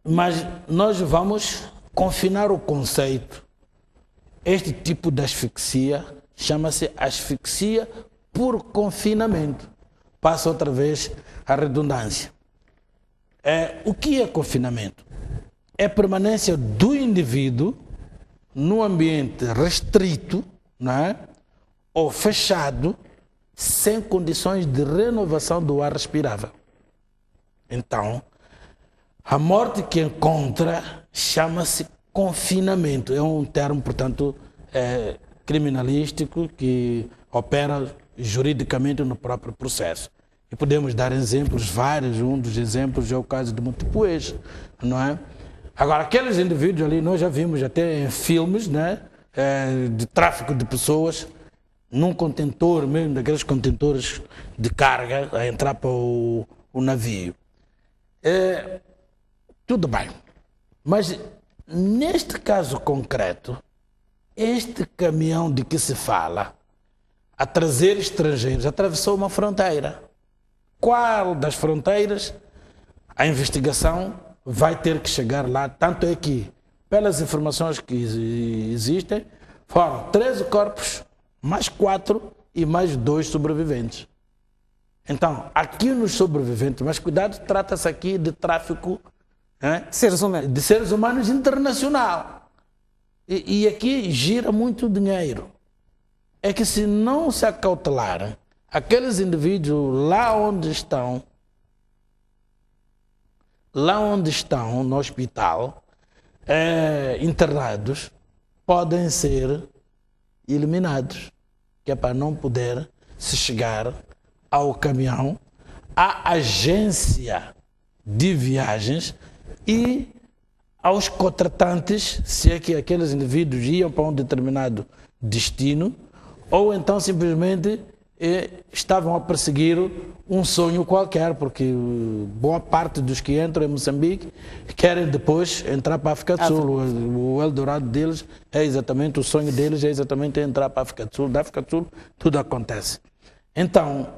Mas nós vamos confinar o conceito. Este tipo de asfixia chama-se asfixia por confinamento. Passa outra vez a redundância. O que é confinamento? É a permanência do indivíduo num ambiente restrito, né, ou fechado, sem condições de renovação do ar respirável. Então, a morte que encontra chama-se confinamento. É um termo, portanto, criminalístico que opera juridicamente no próprio processo. E podemos dar exemplos vários. Um dos exemplos é o caso de Montepuez, não é? Agora, aqueles indivíduos ali, nós já vimos até em filmes, né, de tráfico de pessoas, num contentor, mesmo daqueles contentores de carga, a entrar para o navio. Tudo bem. Mas, neste caso concreto, este caminhão de que se fala, a trazer estrangeiros, atravessou uma fronteira. Qual das fronteiras? A investigação vai ter que chegar lá, tanto é que, pelas informações que existem, foram 13 corpos, mais 4 e mais 2 sobreviventes. Então, aqui nos sobreviventes, mas cuidado, trata-se aqui de tráfico de seres humanos internacional. E aqui gira muito dinheiro. É que se não se acautelarem, aqueles indivíduos lá onde estão no hospital, internados, podem ser eliminados, que é para não poder se chegar ao caminhão, à agência de viagens e aos contratantes, se é que aqueles indivíduos iam para um determinado destino, ou então simplesmente estavam a perseguir um sonho qualquer, porque boa parte dos que entram em Moçambique querem depois entrar para a África do Sul. O Eldorado deles é exatamente, o sonho deles é exatamente entrar para a África do Sul. Da África do Sul tudo acontece. Então,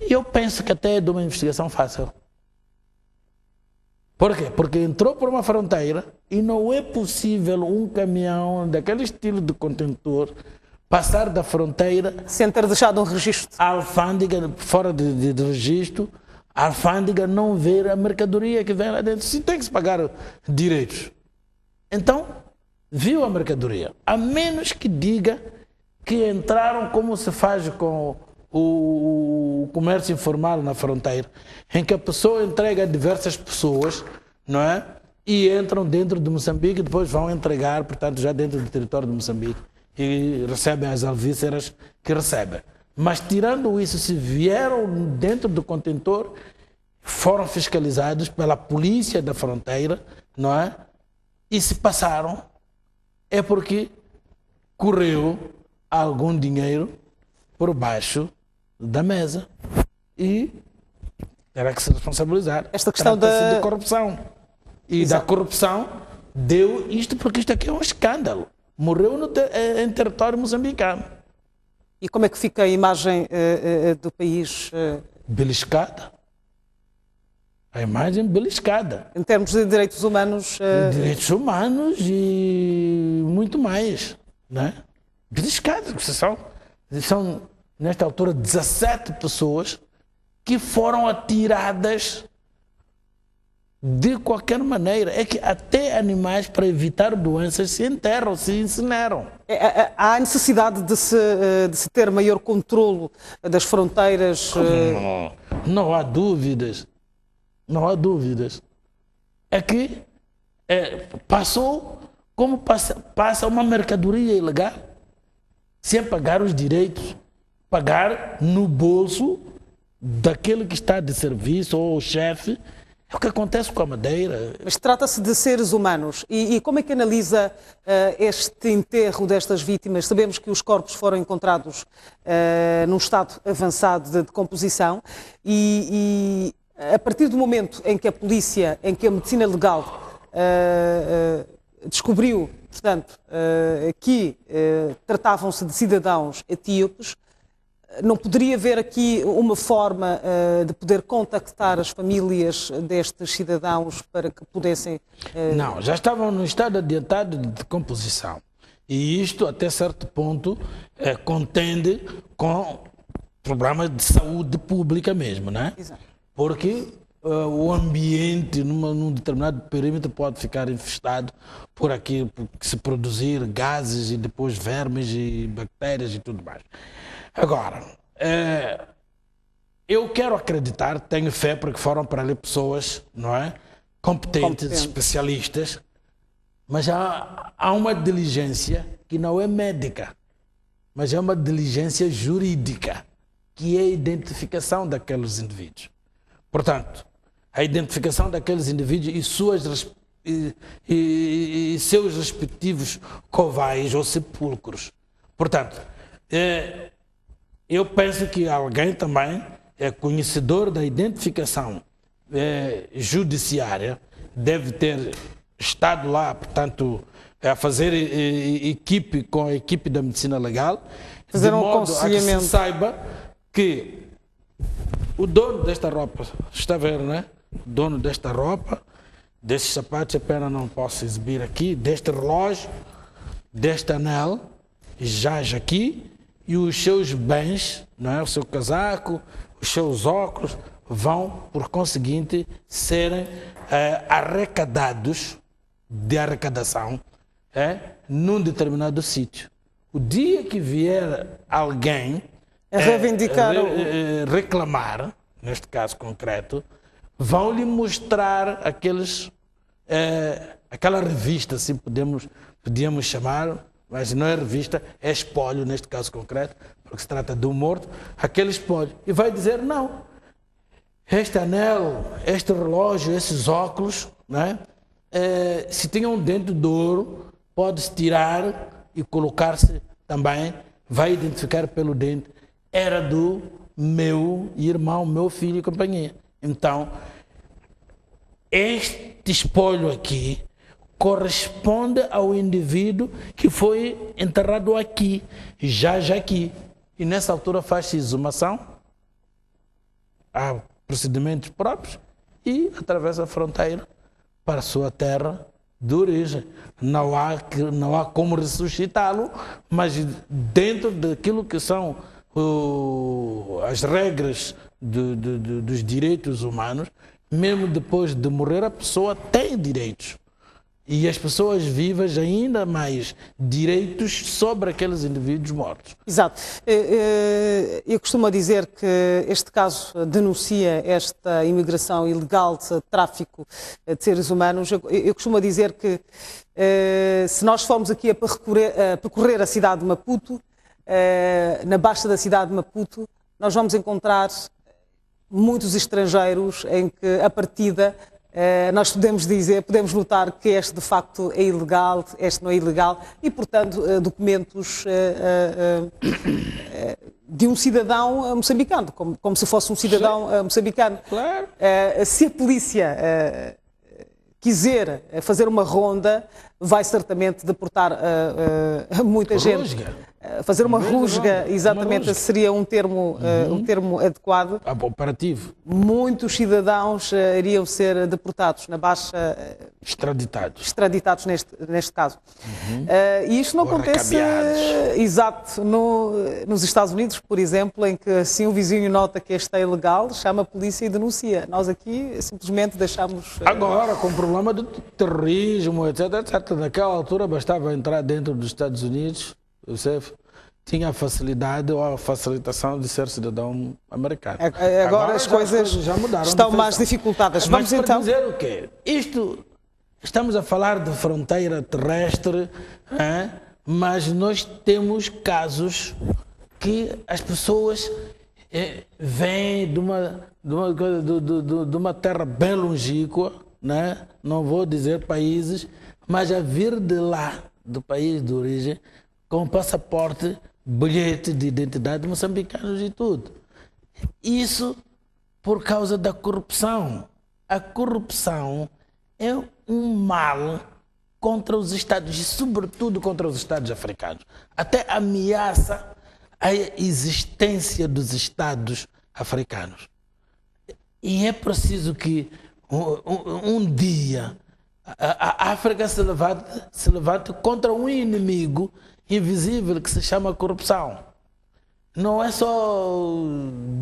eu penso que até é de uma investigação fácil. Por quê? Porque entrou por uma fronteira e não é possível um caminhão daquele estilo de contentor passar da fronteira sem ter deixado um registro. A alfândega, fora de registro, a alfândega não ver a mercadoria que vem lá dentro. Se tem que se pagar direitos. Então, viu a mercadoria, a menos que diga que entraram como se faz com o comércio informal na fronteira, em que a pessoa entrega a diversas pessoas, não é? E entram dentro de Moçambique e depois vão entregar, portanto, já dentro do território de Moçambique e recebem as alvíceras que recebem. Mas tirando isso, se vieram dentro do contentor, foram fiscalizados pela polícia da fronteira, não é? E se passaram, é porque correu algum dinheiro por baixo da mesa e terá que se responsabilizar. Esta questão da corrupção. E da corrupção deu isto, porque isto aqui é um escândalo. Morreu em território moçambicano. E como é que fica a imagem do país? Beliscada. A imagem beliscada. Em termos de direitos humanos? Direitos humanos e muito mais. Né? Beliscada. São, nesta altura, 17 pessoas que foram atiradas de qualquer maneira. É que até animais, para evitar doenças, se enterram, se incineram. Há necessidade de se ter maior controlo das fronteiras? Não há dúvidas. Não há dúvidas. É que passou como passa uma mercadoria ilegal, sem pagar os direitos, pagar no bolso daquele que está de serviço ou o chefe. É o que acontece com a Madeira. Mas trata-se de seres humanos. E como é que analisa este enterro destas vítimas? Sabemos que os corpos foram encontrados num estado avançado de decomposição e a partir do momento em que a polícia, em que a medicina legal descobriu, portanto, que tratavam-se de cidadãos etíopes, não poderia haver aqui uma forma de poder contactar as famílias destes cidadãos para que pudessem... Não, já estavam no estado adiantado de decomposição. E isto, até certo ponto, contende com problemas de saúde pública mesmo, né? Exato. Porque o ambiente num determinado perímetro pode ficar infestado por aqui, por se produzir gases e depois vermes e bactérias e tudo mais. Agora, eu quero acreditar, tenho fé, porque foram para ali pessoas, não é? Competentes, especialistas, mas há uma diligência que não é médica, mas é uma diligência jurídica, que é a identificação daqueles indivíduos. Portanto, a identificação daqueles indivíduos e seus respectivos covais ou sepulcros. Portanto, eu penso que alguém também é conhecedor da identificação judiciária, deve ter estado lá, portanto, a fazer equipe com a equipe da medicina legal, fazer de um modo a que se aconselhamento. saiba que o dono desta roupa, está a ver, né? O dono desta roupa, destes sapatos, apenas não posso exibir aqui, deste relógio, deste anel, já aqui, e os seus bens, não é? O seu casaco, os seus óculos, vão, por conseguinte, serem arrecadados de arrecadação num determinado sítio. O dia que vier alguém reivindicar reclamar, neste caso concreto, vão-lhe mostrar aquela revista, assim podíamos chamar, mas não é revista, é espólio neste caso concreto, porque se trata de um morto, aquele espólio. E vai dizer, não, este anel, este relógio, esses óculos, né, se tinham um dente de ouro, pode-se tirar e colocar-se também, vai identificar pelo dente, era do meu irmão, meu filho e companhia. Então, este espólio aqui corresponde ao indivíduo que foi enterrado aqui, já aqui. E nessa altura faz-se exumação, há procedimentos próprios e atravessa a fronteira para a sua terra de origem. Não há como ressuscitá-lo, mas dentro daquilo que são as regras dos direitos humanos, mesmo depois de morrer, a pessoa tem direitos. e as pessoas vivas ainda mais direitos sobre aqueles indivíduos mortos. Exato. Eu costumo dizer que este caso denuncia esta imigração ilegal de tráfico de seres humanos. Eu costumo dizer que se nós formos aqui a percorrer a cidade de Maputo, na baixa da cidade de Maputo, nós vamos encontrar muitos estrangeiros em que, a partida, nós podemos notar que este de facto é ilegal, este não é ilegal e, portanto, documentos de um cidadão moçambicano, como se fosse um cidadão moçambicano. Claro. Se a polícia quiser fazer uma ronda, vai certamente deportar muita gente. Fazer uma rusga, exatamente, seria um termo adequado. Operativo. Muitos cidadãos iriam ser deportados na baixa. Extraditados neste caso. E isto não acontece, exato, nos Estados Unidos, por exemplo, em que se um vizinho nota que este é ilegal, chama a polícia e denuncia. Nós aqui simplesmente deixamos... Agora, com o problema do terrorismo, etc, etc, naquela altura bastava entrar dentro dos Estados Unidos, você tinha a facilidade ou a facilitação de ser cidadão americano. Agora as coisas já mudaram, estão mais dificultadas. Vamos então dizer o quê? Estamos a falar de fronteira terrestre, mas nós temos casos que as pessoas vêm de uma terra bem longínqua, né? Não vou dizer países, mas a vir de lá, do país de origem, com passaporte, bilhete de identidade moçambicanos e tudo. Isso por causa da corrupção. A corrupção é um mal contra os Estados, e sobretudo contra os Estados africanos. Até ameaça a existência dos Estados africanos. E é preciso que um dia a África se levante contra um inimigo invisível que se chama corrupção. Não é só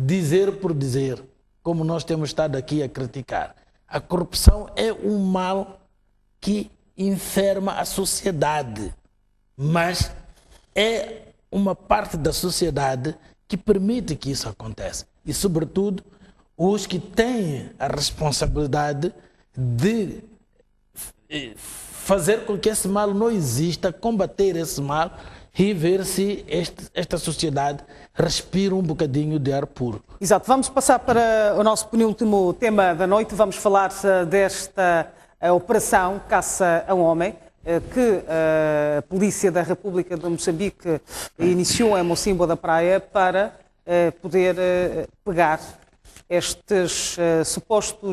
dizer por dizer, como nós temos estado aqui a criticar. A corrupção é um mal que enferma a sociedade, mas é uma parte da sociedade que permite que isso aconteça. E, sobretudo, os que têm a responsabilidade de fazer com que esse mal não exista, combater esse mal e ver se esta sociedade respira um bocadinho de ar puro. Exato. Vamos passar para o nosso penúltimo tema da noite. Vamos falar desta operação Caça a Homem que a Polícia da República de Moçambique iniciou em Mocimboa da Praia para poder pegar este suposto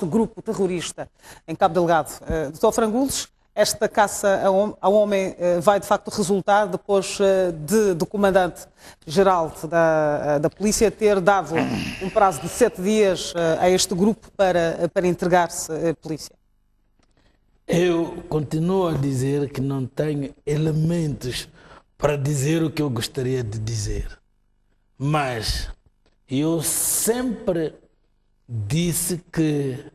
grupo terrorista em Cabo Delgado. Dr. Frangulos, esta caça ao homem vai de facto resultar depois do comandante-geral da polícia ter dado um prazo de 7 dias a este grupo para entregar-se à polícia. Eu continuo a dizer que não tenho elementos para dizer o que eu gostaria de dizer, mas eu sempre disse que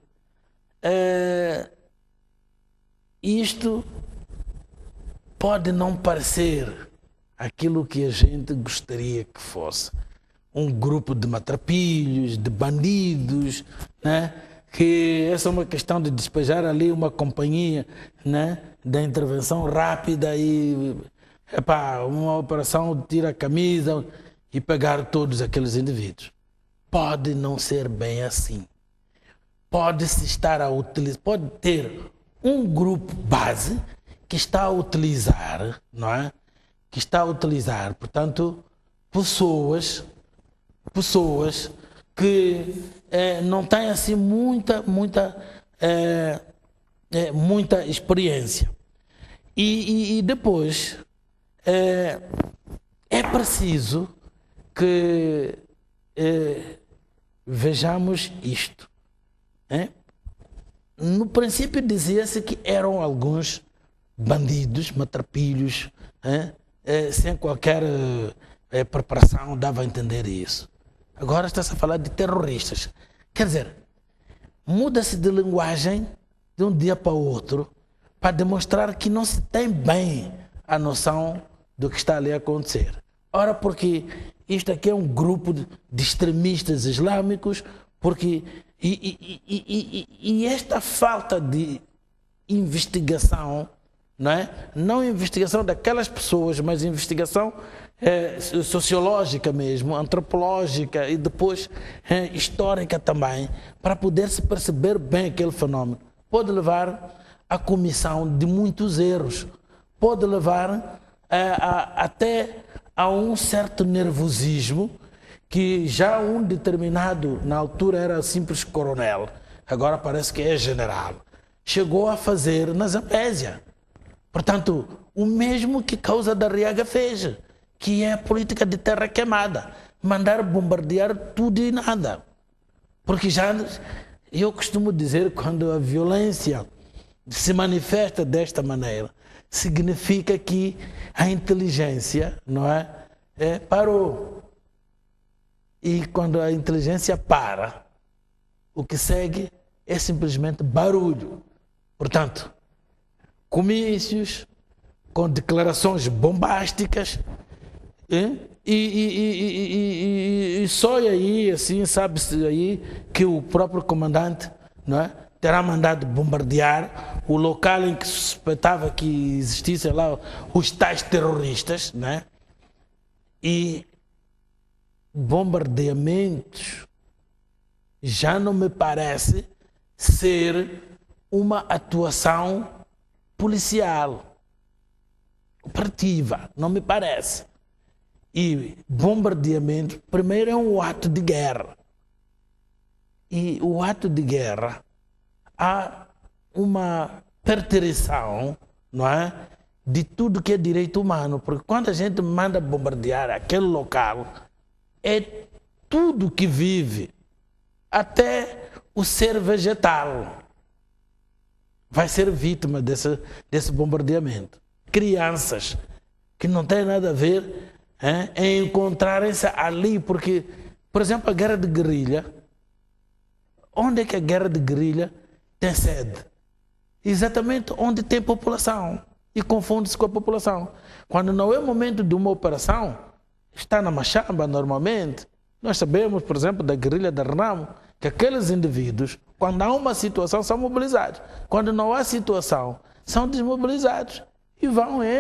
isto pode não parecer aquilo que a gente gostaria que fosse. Um grupo de matrapilhos, de bandidos, né? Que essa é uma questão de despejar ali uma companhia, né? Da intervenção rápida e uma operação de tira a camisa e pegar todos aqueles indivíduos. Pode não ser bem assim. Pode-se estar a utilizar, pode ter um grupo base que está a utilizar, não é? Que está a utilizar, portanto, pessoas que não têm assim muita experiência. E depois é preciso que vejamos isto. No princípio dizia-se que eram alguns bandidos, matrapilhos, sem qualquer preparação, dava a entender isso. Agora está-se a falar de terroristas. Quer dizer, muda-se de linguagem de um dia para o outro, para demonstrar que não se tem bem a noção do que está ali a acontecer. Ora, porque isto aqui é um grupo de extremistas islâmicos, porque e esta falta de investigação, não é? Não investigação daquelas pessoas, mas investigação sociológica mesmo, antropológica e depois histórica também, para poder se perceber bem aquele fenómeno, pode levar à comissão de muitos erros, pode levar até a um certo nervosismo, que já um determinado, na altura era simples coronel, agora parece que é general, chegou a fazer na Zambésia. Portanto, o mesmo que Causa da Riaga fez, que é a política de terra queimada, mandar bombardear tudo e nada. Porque já, eu costumo dizer, quando a violência se manifesta desta maneira, significa que a inteligência, não é, parou. E quando a inteligência para, o que segue é simplesmente barulho. Portanto, comícios com declarações bombásticas, e só aí, assim, sabe-se aí que o próprio comandante, não é, terá mandado bombardear o local em que suspeitava que existissem lá os tais terroristas, né? E bombardeamentos já não me parece ser uma atuação policial operativa, não me parece. E bombardeamento, primeiro, é um ato de guerra. E o ato de guerra, há uma perterição, não é, de tudo que é direito humano, porque quando a gente manda bombardear aquele local, é tudo que vive, até o ser vegetal vai ser vítima desse bombardeamento. Crianças que não têm nada a ver em encontrarem-se ali, porque, por exemplo, a guerra de guerrilha, onde é que a guerra de guerrilha tem sede? Exatamente onde tem população, e confunde-se com a população. Quando não é momento de uma operação, está na machamba normalmente. Nós sabemos, por exemplo, da guerrilha da Renamo, que aqueles indivíduos, quando há uma situação, são mobilizados. Quando não há situação, são desmobilizados. E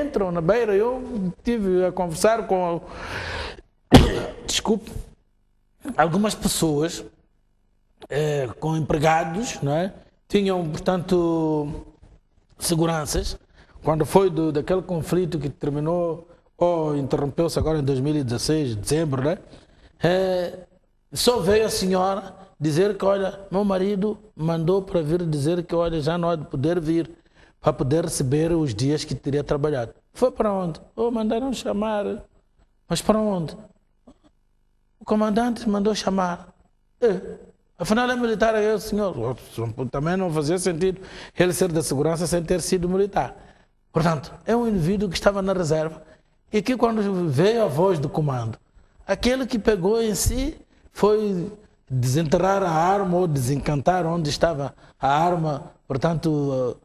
entram na beira. Eu tive a conversar com desculpe, algumas pessoas com empregados, não é? Tinham, portanto, seguranças. Quando foi daquele conflito que terminou, ou interrompeu-se agora em 2016, dezembro, né? Só veio a senhora dizer que, olha, meu marido mandou para vir dizer que, olha, já não há de poder vir, para poder receber os dias que teria trabalhado. Foi para onde? Mandaram chamar. Mas para onde? O comandante mandou chamar. Afinal é militar, senhor. Também não fazia sentido ele ser da segurança sem ter sido militar. Portanto, é um indivíduo que estava na reserva e que, quando veio a voz do comando, aquele que pegou em si foi desenterrar a arma ou desencantar onde estava a arma, portanto,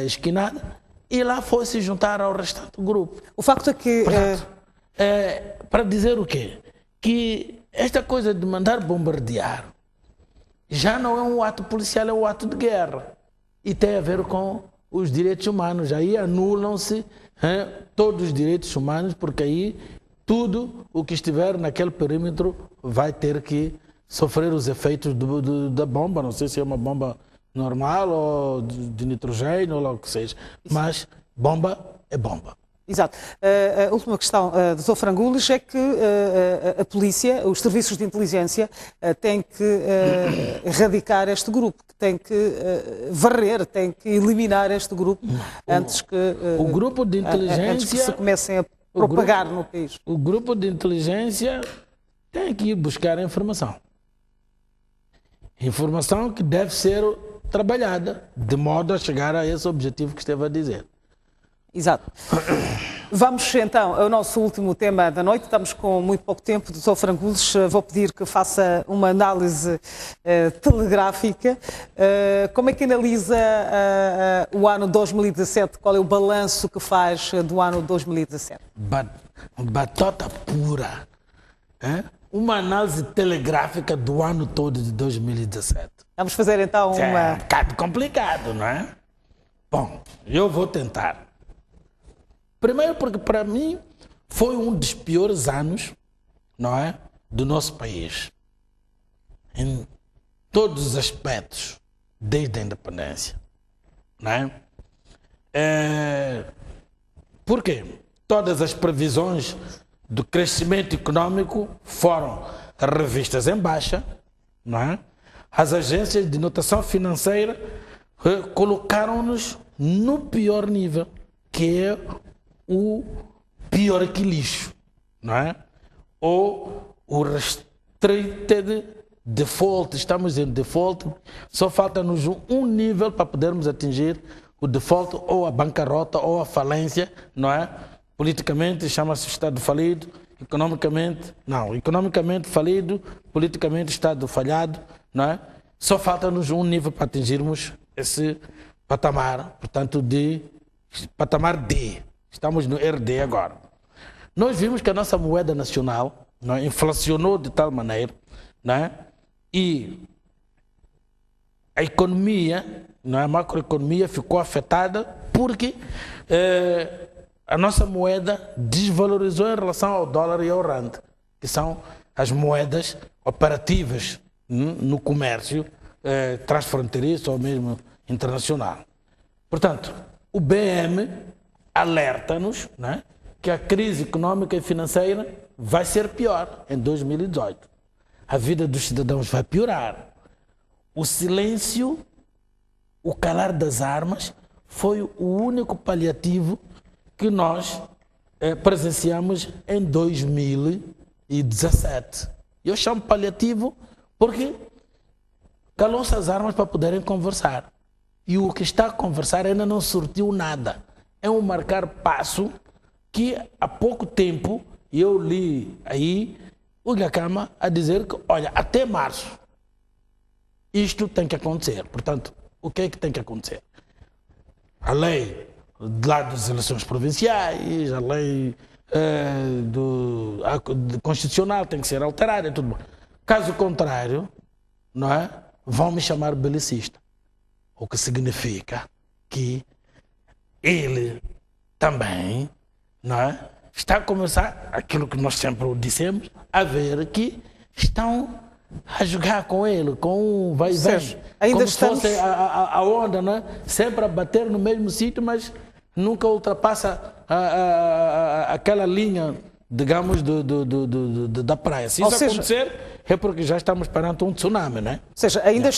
esquinada, e lá foi se juntar ao restante do grupo. O facto é que... Portanto, para dizer o quê? Que esta coisa de mandar bombardear já não é um ato policial, é um ato de guerra. E tem a ver com os direitos humanos. Aí anulam-se todos os direitos humanos, porque aí tudo o que estiver naquele perímetro vai ter que sofrer os efeitos da bomba. Não sei se é uma bomba normal ou de nitrogênio ou lá o que seja. Mas bomba é bomba. Exato. A última questão, Dr. Frangules, é que a polícia, os serviços de inteligência têm que erradicar este grupo, têm que varrer, têm que eliminar este grupo antes que, o grupo de inteligência, antes que se comecem a propagar no país. O grupo de inteligência tem que ir buscar a informação. Informação que deve ser trabalhada de modo a chegar a esse objetivo que esteve a dizer. Exato. Vamos então ao nosso último tema da noite. Estamos com muito pouco tempo. Dr. Frangulos, vou pedir que faça uma análise telegráfica. Como é que analisa o ano 2017? Qual é o balanço que faz do ano 2017? Batota pura. Uma análise telegráfica do ano todo de 2017. Vamos fazer então uma... É um bocado complicado, não é? Bom, eu vou tentar. Primeiro porque para mim foi um dos piores anos, não é, do nosso país. Em todos os aspectos, desde a independência. Não é? Por quê? Todas as previsões do crescimento econômico foram revistas em baixa, não é? As agências de notação financeira colocaram-nos no pior nível, que é o pior que lixo, não é? Ou o restricted default, estamos em default, só falta-nos um nível para podermos atingir o default, ou a bancarrota, ou a falência, não é? Politicamente chama-se Estado falido, economicamente falido, politicamente Estado falhado, não é? Só falta-nos um nível para atingirmos esse patamar, portanto, patamar D. Estamos no RD agora. Nós vimos que a nossa moeda nacional, não é, inflacionou de tal maneira, não é, e a economia, não é, a macroeconomia ficou afetada porque a nossa moeda desvalorizou em relação ao dólar e ao rand, que são as moedas operativas no comércio transfronteiriço ou mesmo internacional. Portanto, o BM alerta-nos, né, que a crise econômica e financeira vai ser pior em 2018. A vida dos cidadãos vai piorar. O silêncio, o calar das armas, foi o único paliativo que nós presenciamos em 2017. Eu chamo paliativo porque calou-se as armas para poderem conversar. E o que está a conversar ainda não surtiu nada. É um marcar passo que há pouco tempo eu li aí o Gakama a dizer que, olha, até março isto tem que acontecer. Portanto, o que é que tem que acontecer? A lei lá das eleições provinciais, a lei constitucional tem que ser alterada e tudo bom. Caso contrário, não é? Vão me chamar belicista. O que significa que ele também, não é, está a começar aquilo que nós sempre dissemos, a ver que estão a jogar com ele, com vai e vem, ainda como estamos... se fosse a onda, não é? Sempre a bater no mesmo sítio, mas nunca ultrapassa aquela linha, digamos, da praia. Se isso acontecer, é porque já estamos perante um tsunami, não é? Ou seja, ainda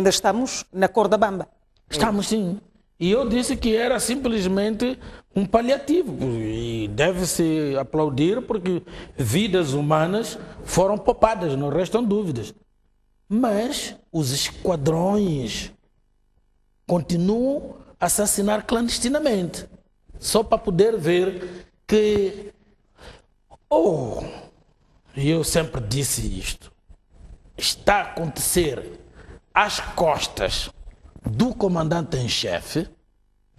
estamos na cor da bamba. Estamos, sim. E eu disse que era simplesmente um paliativo. E deve-se aplaudir porque vidas humanas foram poupadas, não restam dúvidas. Mas os esquadrões continuam a assassinar clandestinamente. Só para poder ver que... E eu sempre disse isto. Está a acontecer às costas do comandante em chefe,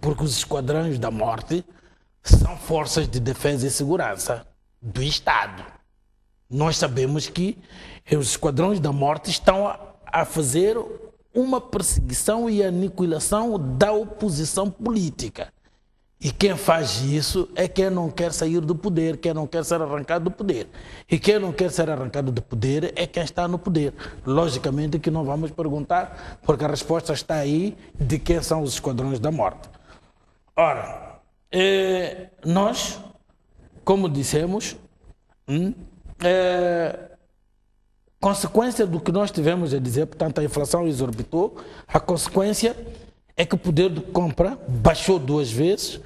porque os esquadrões da morte são forças de defesa e segurança do Estado. Nós sabemos que os esquadrões da morte estão a fazer uma perseguição e aniquilação da oposição política. E quem faz isso é quem não quer sair do poder, quem não quer ser arrancado do poder. E quem não quer ser arrancado do poder é quem está no poder. Logicamente que não vamos perguntar, porque a resposta está aí de quem são os esquadrões da morte. Ora, nós, como dissemos, consequência do que nós tivemos a dizer, portanto a inflação exorbitou, a consequência é que o poder de compra baixou 2 vezes,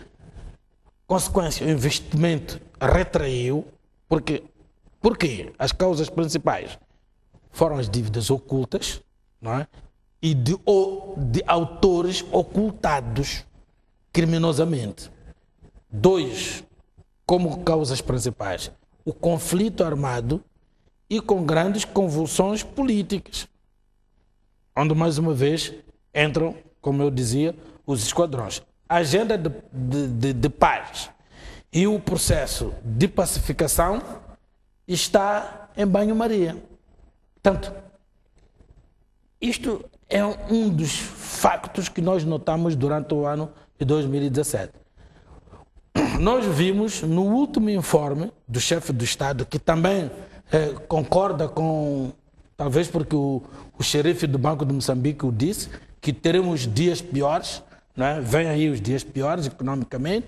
consequência, o investimento retraiu, porque as causas principais foram as dívidas ocultas, não é? E de autores ocultados criminosamente. dois como causas principais: o conflito armado e com grandes convulsões políticas, onde mais uma vez entram, como eu dizia, os esquadrões. A agenda de paz e o processo de pacificação está em banho-maria. Portanto, isto é um dos factos que nós notamos durante o ano de 2017. Nós vimos no último informe do chefe do Estado, que também concorda com, talvez porque o xerife do Banco de Moçambique o disse, que teremos dias piores, né? Vem aí os dias piores economicamente,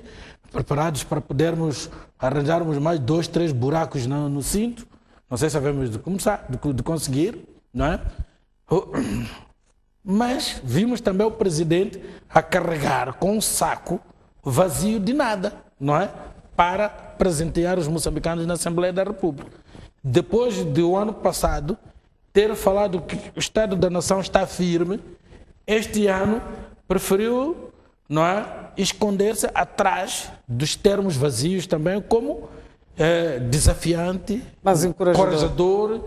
preparados para podermos arranjarmos mais 2, 3 buracos no cinto. Não sei se sabemos de começar, de conseguir, não é? Mas vimos também o presidente a carregar com um saco vazio de nada, não é? Para presentear os moçambicanos na Assembleia da República. Depois do ano passado ter falado que o Estado da Nação está firme, este ano preferiu, não é, esconder-se atrás dos termos vazios também, como desafiante, mas encorajador,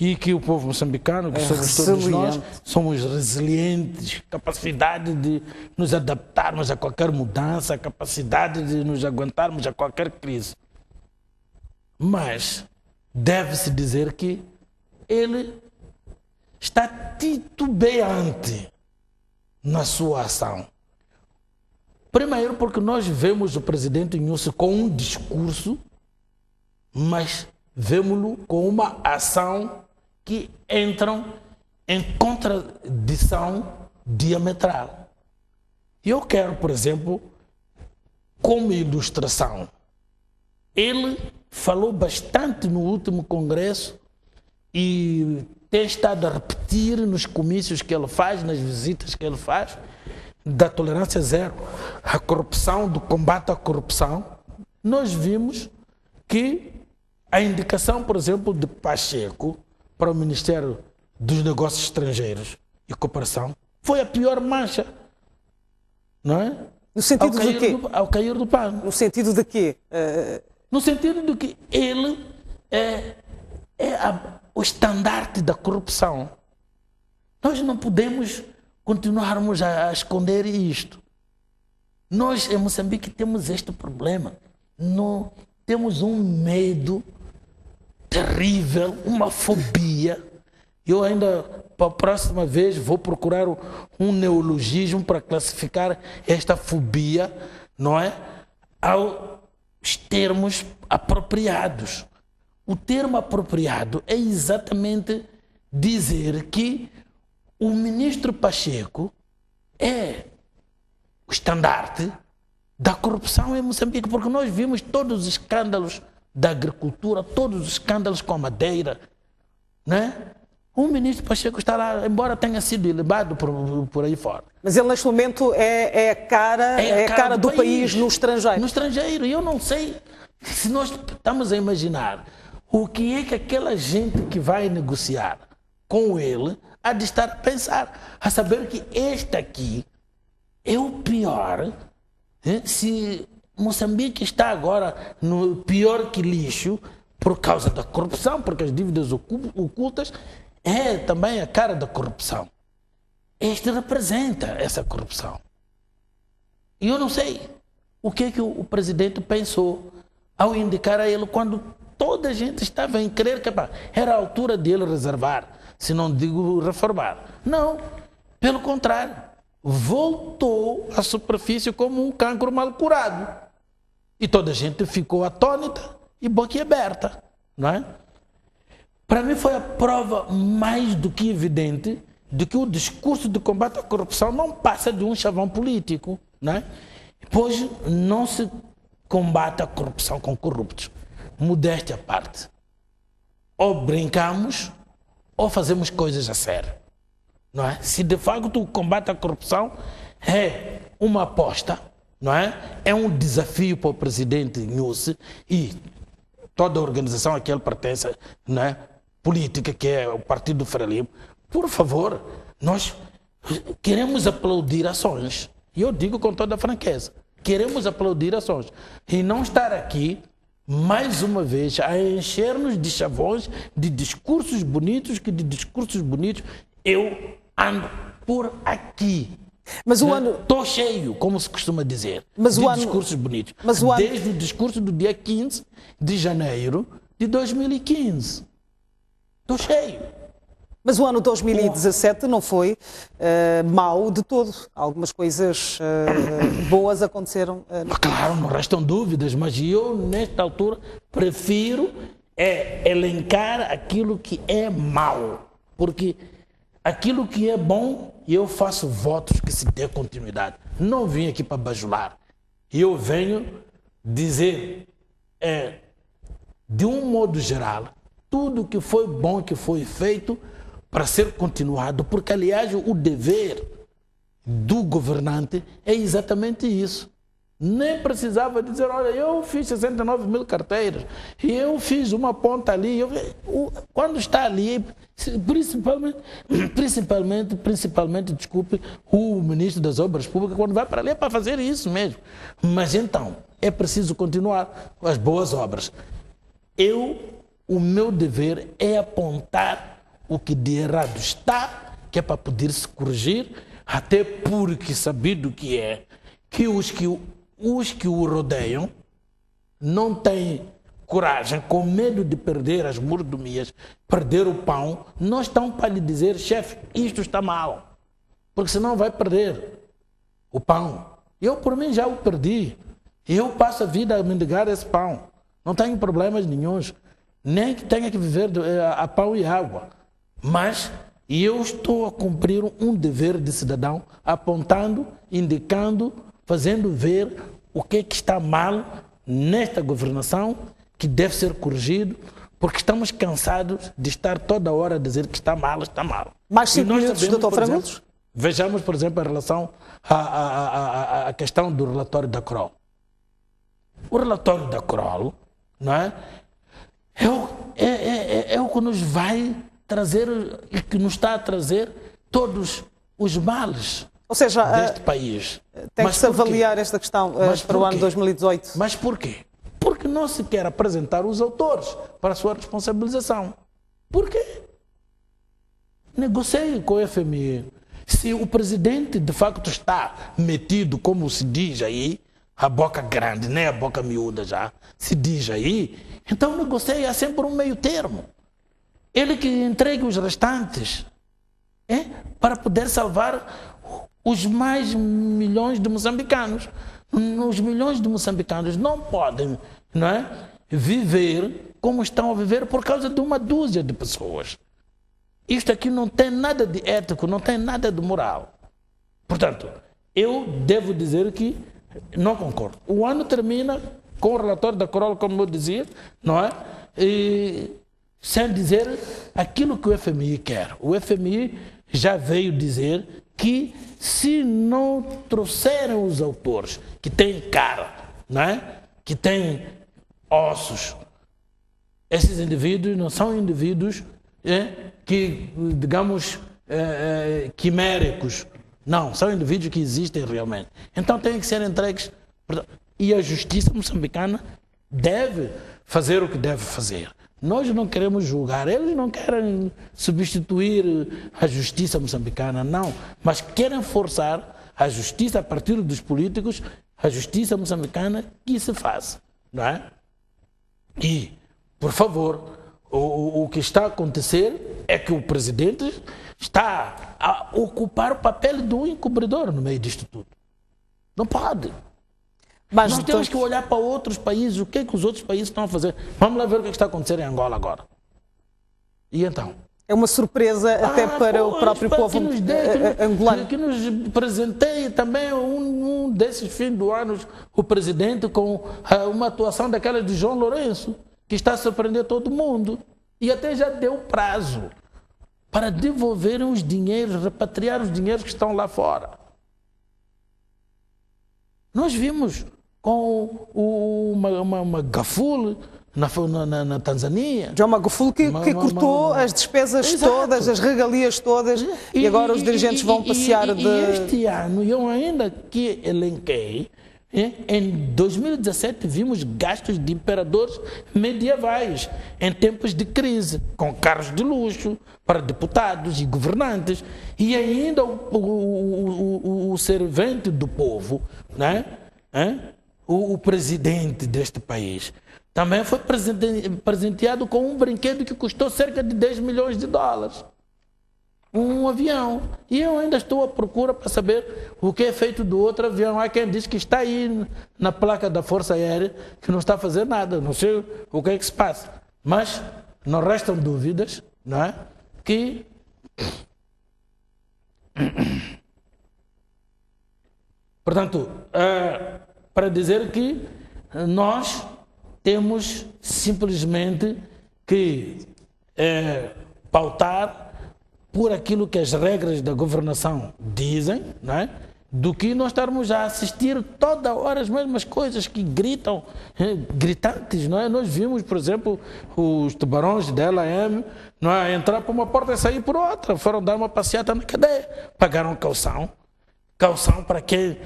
e que o povo moçambicano, que somos todos nós, somos resilientes, capacidade de nos adaptarmos a qualquer mudança, capacidade de nos aguentarmos a qualquer crise. Mas deve-se dizer que ele está titubeante na sua ação. Primeiro porque nós vemos o presidente Nyusi com um discurso, mas vemos-lo com uma ação que entram em contradição diametral. Eu quero, por exemplo, como ilustração, ele falou bastante no último congresso e tem estado a repetir nos comícios que ele faz, nas visitas que ele faz, da tolerância zero, a corrupção, do combate à corrupção. Nós vimos que a indicação, por exemplo, de Pacheco para o Ministério dos Negócios Estrangeiros e Cooperação foi a pior mancha, não é? No sentido de quê? Ao cair do pano. No sentido de quê? No sentido de que ele é o estandarte da corrupção. Nós não podemos continuarmos a esconder isto. Nós, em Moçambique, temos este problema. Temos um medo terrível, uma fobia. Eu ainda, para a próxima vez, vou procurar um neologismo para classificar esta fobia, não é? Aos termos apropriados. O termo apropriado é exatamente dizer que o ministro Pacheco é o estandarte da corrupção em Moçambique, porque nós vimos todos os escândalos da agricultura, todos os escândalos com a madeira, né? O ministro Pacheco está lá, embora tenha sido ilibado por aí fora. Mas ele neste momento é a cara do país no estrangeiro. No estrangeiro. E eu não sei se nós estamos a imaginar o que é que aquela gente que vai negociar com ele há de estar a pensar, a saber que este aqui é o pior. Se Moçambique está agora no pior que lixo por causa da corrupção, porque as dívidas ocultas é também a cara da corrupção. Este representa essa corrupção. E eu não sei o que é que o presidente pensou ao indicar a ele quando toda a gente estava em crer que era a altura de ele reservar, se não digo reformar. Não, pelo contrário, voltou à superfície como um cancro mal curado. E toda a gente ficou atônita e boquiaberta, não é? Para mim foi a prova mais do que evidente de que o discurso de combate à corrupção não passa de um chavão político, não é? Pois não se combate a corrupção com corruptos. Modéstia à parte. Ou brincamos ou fazemos coisas a sério, não é? Se de facto o combate à corrupção é uma aposta, não é? É um desafio para o presidente Nyusi e toda a organização a que ele pertence, não é? Política, que é o Partido do Frelimo. Por favor, nós queremos aplaudir ações. E eu digo com toda a franqueza, queremos aplaudir ações. E não estar aqui, mais uma vez, a encher-nos de chavões, de discursos bonitos, que de discursos bonitos eu ando por aqui. Mas o ano... Estou cheio, como se costuma dizer, mas de o ano... discursos bonitos. Mas o ano... Desde o discurso do dia 15 de janeiro de 2015. Estou cheio. Mas o ano 2017 não foi mau de todo. Algumas coisas boas aconteceram. Claro, não restam dúvidas, mas eu, nesta altura, prefiro elencar aquilo que é mau. Porque aquilo que é bom, eu faço votos que se dê continuidade. Não vim aqui para bajular. Eu venho dizer, de um modo geral, tudo que foi bom, que foi feito, para ser continuado, porque, aliás, o dever do governante é exatamente isso. Nem precisava dizer, olha, eu fiz 69 mil carteiras, e eu fiz uma ponta ali. Quando está ali, principalmente, desculpe, o ministro das Obras Públicas, quando vai para ali é para fazer isso mesmo. Mas então, é preciso continuar as boas obras. O meu dever é apontar o que de errado está, que é para poder se corrigir, até porque sabido que é que os que o rodeiam não têm coragem, com medo de perder as mordomias, perder o pão, não estão para lhe dizer, chefe, isto está mal, porque senão vai perder o pão. Eu, por mim, já o perdi. Eu passo a vida a mendigar esse pão. Não tenho problemas nenhuns, nem que tenha que viver a pão e água. Mas eu estou a cumprir um dever de cidadão, apontando, indicando, fazendo ver o que é que está mal nesta governação, que deve ser corrigido, porque estamos cansados de estar toda hora a dizer que está mal, está mal. Mais 5 minutos, Dr. Frangulos? Vejamos, por exemplo, em relação à questão do relatório da CROL. O relatório da CROL, não é? É o que nos vai trazer e que nos está a trazer todos os males, ou seja, deste país. Tem que se avaliar esta questão para o ano 2018. Mas por quê? Porque não se quer apresentar os autores para a sua responsabilização. Por quê? Negocie com o FMI. Se o presidente de facto está metido, como se diz aí, a boca grande, nem a boca miúda já, se diz aí, então negocie sempre um meio termo. Ele que entregue os restantes para poder salvar os mais milhões de moçambicanos. Os milhões de moçambicanos não podem, não é, viver como estão a viver por causa de uma dúzia de pessoas. Isto aqui não tem nada de ético, não tem nada de moral. Portanto, eu devo dizer que não concordo. O ano termina com o relatório da CROL, como eu dizia, não é? Sem dizer aquilo que o FMI quer. O FMI já veio dizer que se não trouxerem os autores que têm cara, não é? Que têm ossos, esses indivíduos não são indivíduos que, digamos, quiméricos. Não, são indivíduos que existem realmente. Então têm que ser entregues. E a justiça moçambicana deve fazer o que deve fazer. Nós não queremos julgar, eles não querem substituir a justiça moçambicana, não. Mas querem forçar a justiça a partir dos políticos, a justiça moçambicana que se faça, não é? E, por favor, o que está a acontecer é que o presidente está a ocupar o papel do encobridor no meio disto tudo. Não pode. Mas nós temos que olhar para outros países, o que é que os outros países estão a fazer. Vamos lá ver o que está a acontecer em Angola agora. E então? É uma surpresa até para o próprio povo angolano. Que nos presenteie também um desses fins do ano o presidente com uma atuação daquela de João Lourenço, que está a surpreender todo mundo. E até já deu prazo para devolverem os dinheiros, repatriar os dinheiros que estão lá fora. Nós vimos com uma Magufuli na Tanzânia. John Magufuli que cortou as despesas todas, as regalias todas, e agora os dirigentes vão passear de... E este ano eu ainda que elenquei Em 2017 vimos gastos de imperadores medievais em tempos de crise, com carros de luxo para deputados e governantes, e ainda o servente do povo, né? O presidente deste país, também foi presenteado com um brinquedo que custou cerca de 10 milhões de dólares. Um avião. E eu ainda estou à procura para saber o que é feito do outro avião. Há quem diz que está aí na placa da Força Aérea, que não está a fazer nada. Não sei o que é que se passa. Mas não restam dúvidas, não é? Que portanto, para dizer que nós temos simplesmente que pautar por aquilo que as regras da governação dizem, não é? Do que nós estarmos a assistir toda hora as mesmas coisas que gritam, gritantes, não é? Nós vimos, por exemplo, os tubarões da LAM, não é? Entrar por uma porta e sair por outra, foram dar uma passeata na cadeia, pagaram caução para quem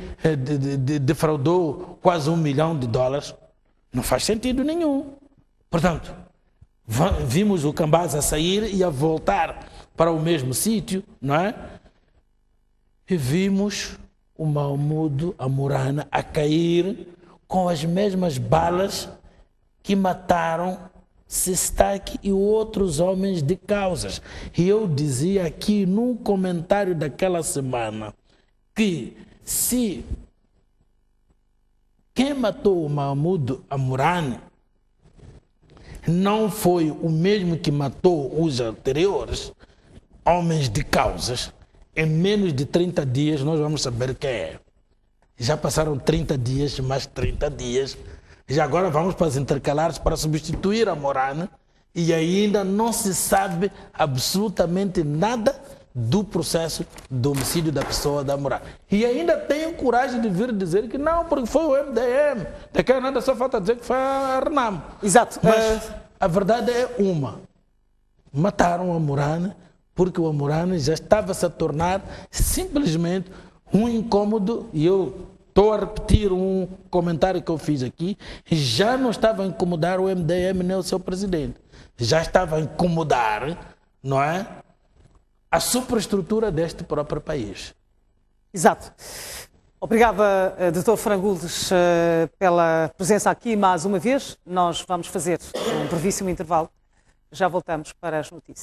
defraudou quase $1 milhão. Não faz sentido nenhum. Portanto, vimos o Cambaz a sair e a voltar para o mesmo sítio, não é? E vimos o Mahmoud Amurana a cair com as mesmas balas que mataram Sistak e outros homens de causas. E eu dizia aqui num comentário daquela semana que se quem matou o Mahmoud Amurana não foi o mesmo que matou os anteriores, homens de causas, em menos de 30 dias nós vamos saber quem é. Já passaram 30 dias, mais 30 dias, já agora vamos para as intercalares para substituir a Morana e ainda não se sabe absolutamente nada do processo do homicídio da pessoa da Morana. E ainda tenho coragem de vir dizer que não, porque foi o MDM, daqui a nada só falta dizer que foi a Renamo. Exato. Mas a verdade é uma, mataram a Morana, porque o Amurana já estava-se a tornar simplesmente um incômodo, e eu estou a repetir um comentário que eu fiz aqui, já não estava a incomodar o MDM nem o seu presidente, já estava a incomodar, não é, a superestrutura deste próprio país. Exato. Obrigada, Dr. Frangules, pela presença aqui mais uma vez. Nós vamos fazer um brevíssimo intervalo. Já voltamos para as notícias.